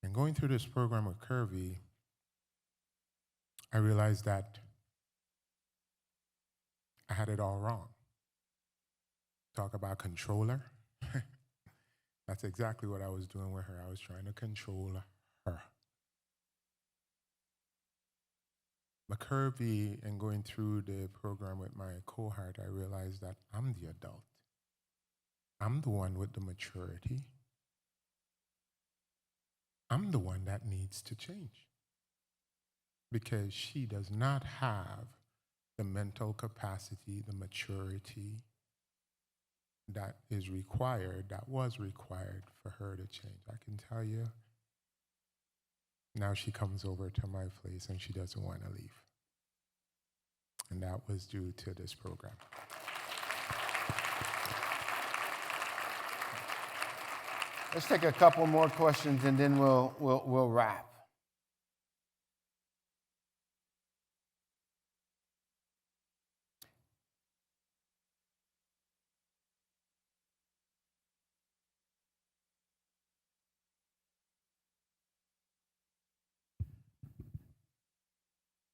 And going through this program with Kirby, I realized that I had it all wrong. Talk about controller. That's exactly what I was doing with her. I was trying to control her. But Kirby, and going through the program with my cohort, I realized that I'm the adult. I'm the one with the maturity. I'm the one that needs to change. Because she does not have the mental capacity, the maturity that was required for her to change. I can tell you, now she comes over to my place and she doesn't want to leave. And that was due to this program. Let's take a couple more questions and then we'll wrap.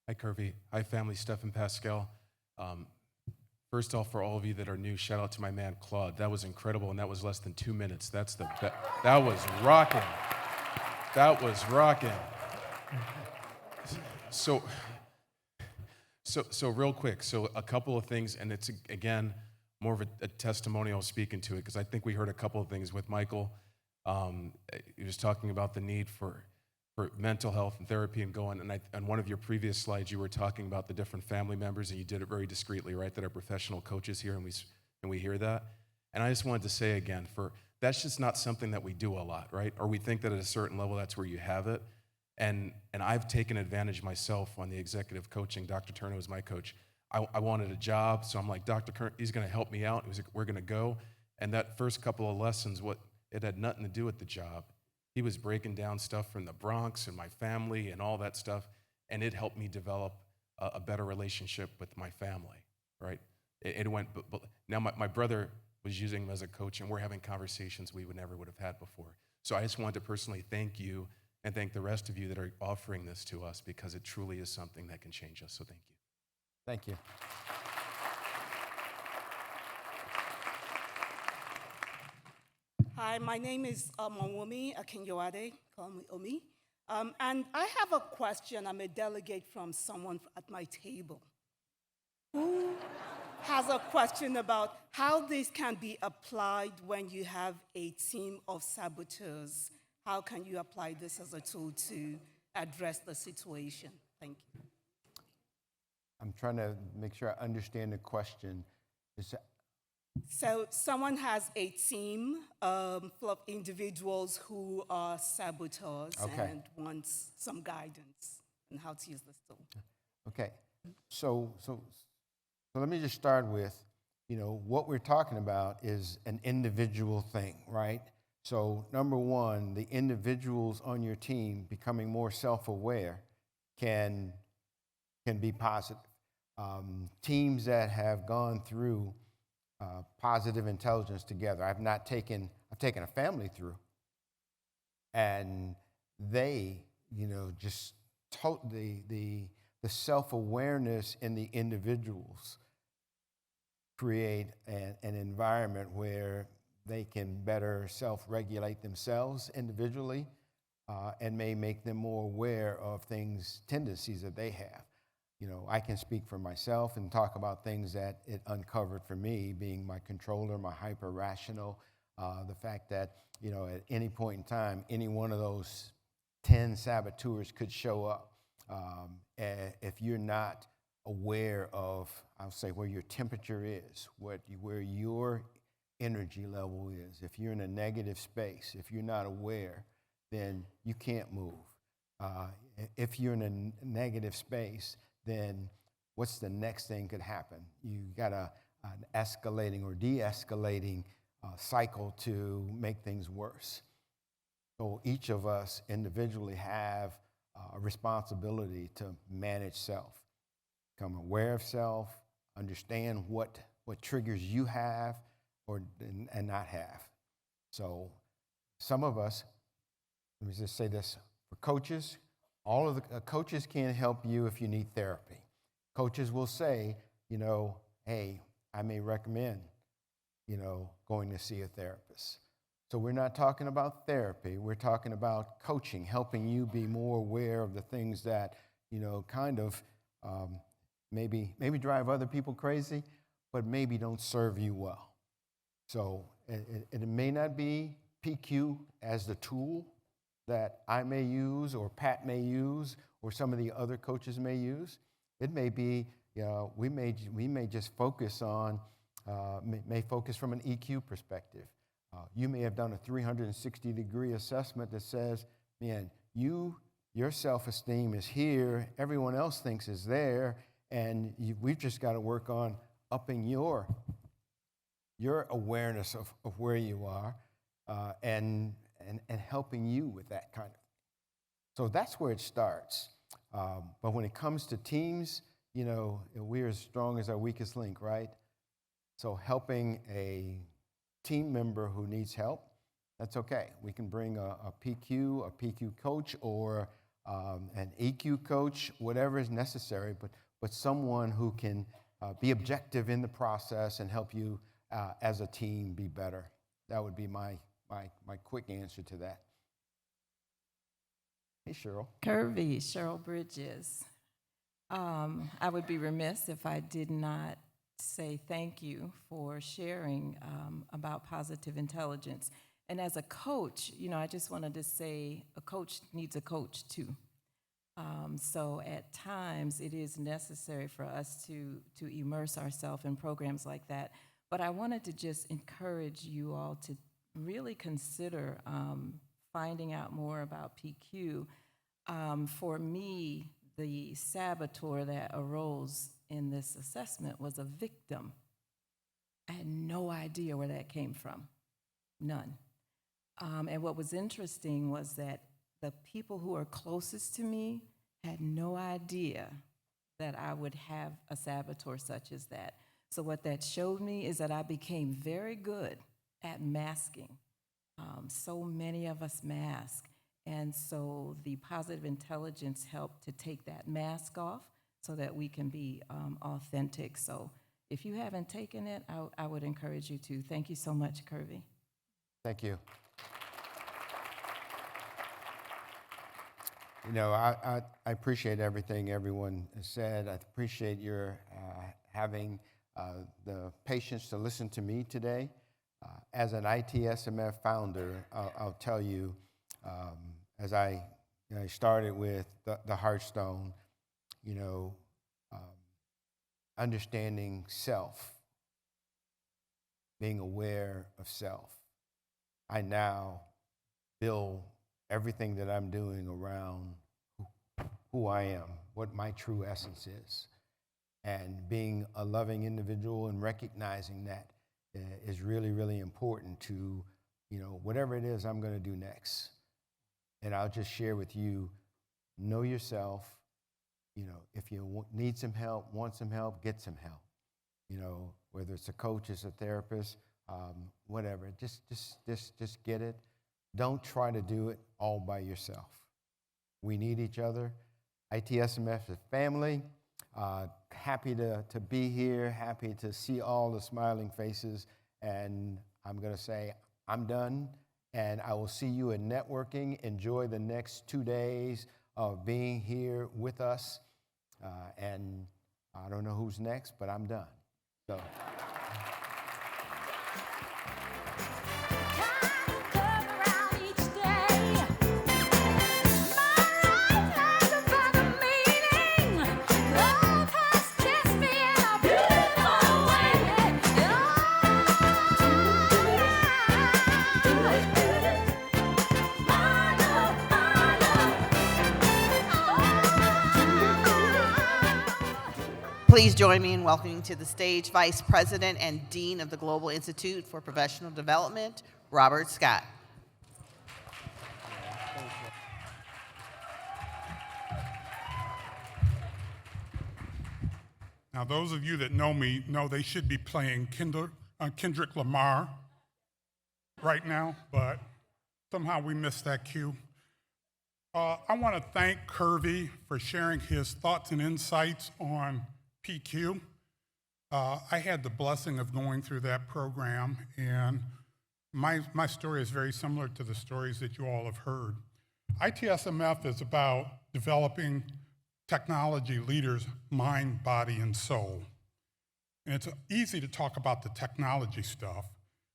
Hi, Kirby. Hi, family, Steph and Pascal. First off, for all of you that are new, shout out to my man, Claude. That was incredible, and that was less than 2 minutes. That was rocking. That was rocking. So real quick, so a couple of things, and it's, again, more of a testimonial speaking to it, because I think we heard a couple of things with Michael. He was talking about the need for mental health and therapy and going, and on one of your previous slides, you were talking about the different family members, and you did it very discreetly, right, that are professional coaches here, and we hear that. And I just wanted to say again, that's just not something that we do a lot, right? Or we think that at a certain level, that's where you have it. And I've taken advantage myself on the executive coaching. Dr. Turner was my coach. I wanted a job, so I'm like, Dr. Turner, he's gonna help me out. He was like, we're gonna go. And that first couple of lessons, it had nothing to do with the job. He was breaking down stuff from the Bronx and my family and all that stuff, and it helped me develop a better relationship with my family, right? It went, but now my brother was using him as a coach, and we're having conversations we would never would have had before. So I just wanted to personally thank you and thank the rest of you that are offering this to us, because it truly is something that can change us. So thank you. Thank you. Hi, my name is Monwumi Akinyoade, call me Omi. And I have a question. I'm a delegate from someone at my table who has a question about how this can be applied when you have a team of saboteurs. How can you apply this as a tool to address the situation? Thank you. I'm trying to make sure I understand the question. So someone has a team full of individuals who are saboteurs and wants some guidance on how to use this tool. Okay, so let me just start with, what we're talking about is an individual thing, right? So number one, the individuals on your team becoming more self-aware can be positive. Teams that have gone through positive intelligence together, I've taken a family through, and they, just the self-awareness in the individuals create an environment where they can better self-regulate themselves individually and may make them more aware of tendencies that they have. I can speak for myself and talk about things that it uncovered for me, being my controller, my hyper-rational, the fact that, at any point in time, any one of those 10 saboteurs could show up. If you're not aware of, I'll say, where your temperature is, where your energy level is, if you're in a negative space, if you're not aware, then you can't move. If you're in a negative space, then what's the next thing could happen? You got an escalating or de-escalating cycle to make things worse. So each of us individually have a responsibility to manage self, become aware of self, understand what triggers you have and not have. So some of us, let me just say this, for coaches, all of the coaches can help you if you need therapy. Coaches will say, hey, I may recommend, going to see a therapist. So we're not talking about therapy. We're talking about coaching, helping you be more aware of the things that, maybe drive other people crazy, but maybe don't serve you well. So it may not be PQ as the tool that I may use or Pat may use or some of the other coaches may use. It may be, we may just focus on, may focus from an EQ perspective. You may have done a 360-degree assessment that says, man, your self-esteem is here, everyone else thinks is there, and we've just got to work on upping your awareness of where you are and helping you with that kind of thing. So that's where it starts. But when it comes to teams, we're as strong as our weakest link, right? So helping a team member who needs help, that's okay. We can bring a PQ coach, or an EQ coach, whatever is necessary, but someone who can be objective in the process and help you as a team be better. That would be my quick answer to that. Hey, Cheryl. Curvy, Cheryl Bridges. I would be remiss if I did not say thank you for sharing about positive intelligence. And as a coach, I just wanted to say a coach needs a coach too. So at times it is necessary for us to immerse ourselves in programs like that. But I wanted to just encourage you all to really consider finding out more about PQ. For me, the saboteur that arose in this assessment was a victim. I had no idea where that came from, none. And what was interesting was that the people who are closest to me had no idea that I would have a saboteur such as that. So what that showed me is that I became very good at masking. So many of us mask. And so the positive intelligence helped to take that mask off so that we can be authentic. So if you haven't taken it, I would encourage you to. Thank you so much, Kirby. Thank you. You know, I appreciate everything everyone has said. I appreciate your having the patience to listen to me today. As an ITSMF founder, I'll tell you, as I started with the Hearthstone, understanding self, being aware of self. I now build everything that I'm doing around who I am, what my true essence is. And being a loving individual and recognizing that is really, really important to, whatever it is I'm going to do next. And I'll just share with you, know yourself. If you need some help, want some help, get some help. Whether it's a coach, it's a therapist, whatever. Just get it. Don't try to do it all by yourself. We need each other. ITSMF is family. Happy to be here, happy to see all the smiling faces, and I'm going to say I'm done, and I will see you in networking. Enjoy the next 2 days of being here with us, and I don't know who's next, but I'm done. So. Please join me in welcoming to the stage Vice President and Dean of the Global Institute for Professional Development, Robert Scott. Now, those of you that know me know they should be playing Kendrick Lamar right now, but somehow we missed that cue. I want to thank Kirby for sharing his thoughts and insights on PQ. I had the blessing of going through that program, and my story is very similar to the stories that you all have heard. ITSMF is about developing technology leaders' mind, body, and soul. And it's easy to talk about the technology stuff.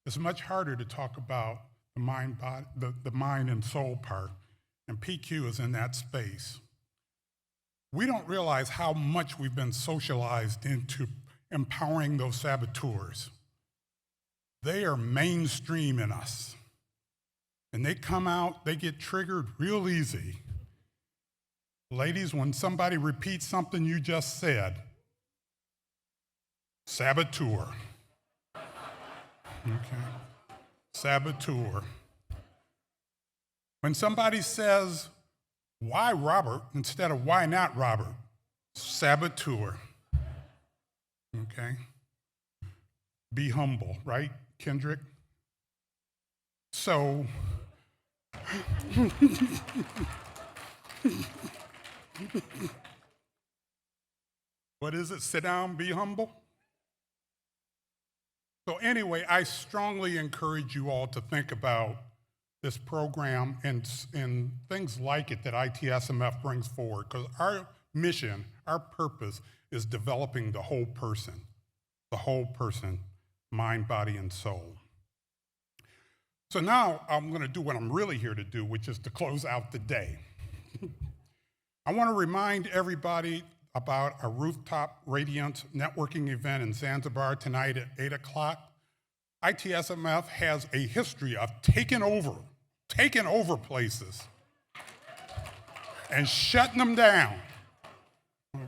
It's much harder to talk about the mind, body, the mind and soul part, and PQ is in that space. We don't realize how much we've been socialized into empowering those saboteurs. They are mainstream in us. And they come out, they get triggered real easy. Ladies, when somebody repeats something you just said, saboteur. Okay. Saboteur. When somebody says, why Robert, instead of why not Robert? Saboteur. Okay? Be humble, right, Kendrick? So, what is it? Sit down, be humble? So anyway, I strongly encourage you all to think about this program and things like it that ITSMF brings forward, because our mission, our purpose is developing the whole person, mind, body, and soul. So now I'm going to do what I'm really here to do, which is to close out the day. I want to remind everybody about a rooftop radiance networking event in Zanzibar tonight at 8 o'clock. ITSMF has a history of taking over places and shutting them down,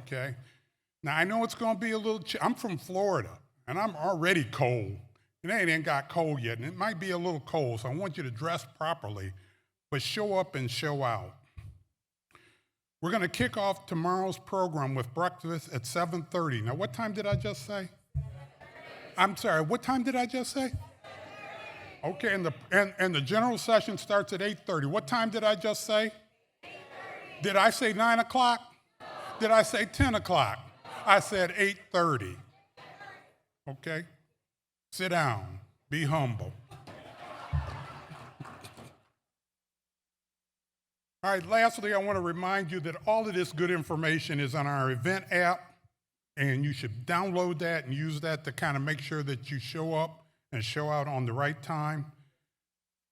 okay? Now, I know it's going to be a little, I'm from Florida, and I'm already cold, And it ain't got cold yet, and it might be a little cold, so I want you to dress properly, but show up and show out. We're going to kick off tomorrow's program with breakfast at 7:30. Now, what time did I just say? I'm sorry, what time did I just say? Okay, and the general session starts at 8:30. What time did I just say? 8:30. Did I say 9 o'clock? No. Did I say 10 o'clock? I said 8:30. Okay? Sit down. Be humble. All right, lastly, I want to remind you that all of this good information is on our event app, and you should download that and use that to kind of make sure that you show up and show out on the right time.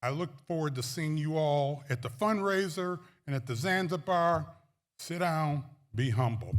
I look forward to seeing you all at the fundraiser and at the Zanzibar. Sit down, be humble.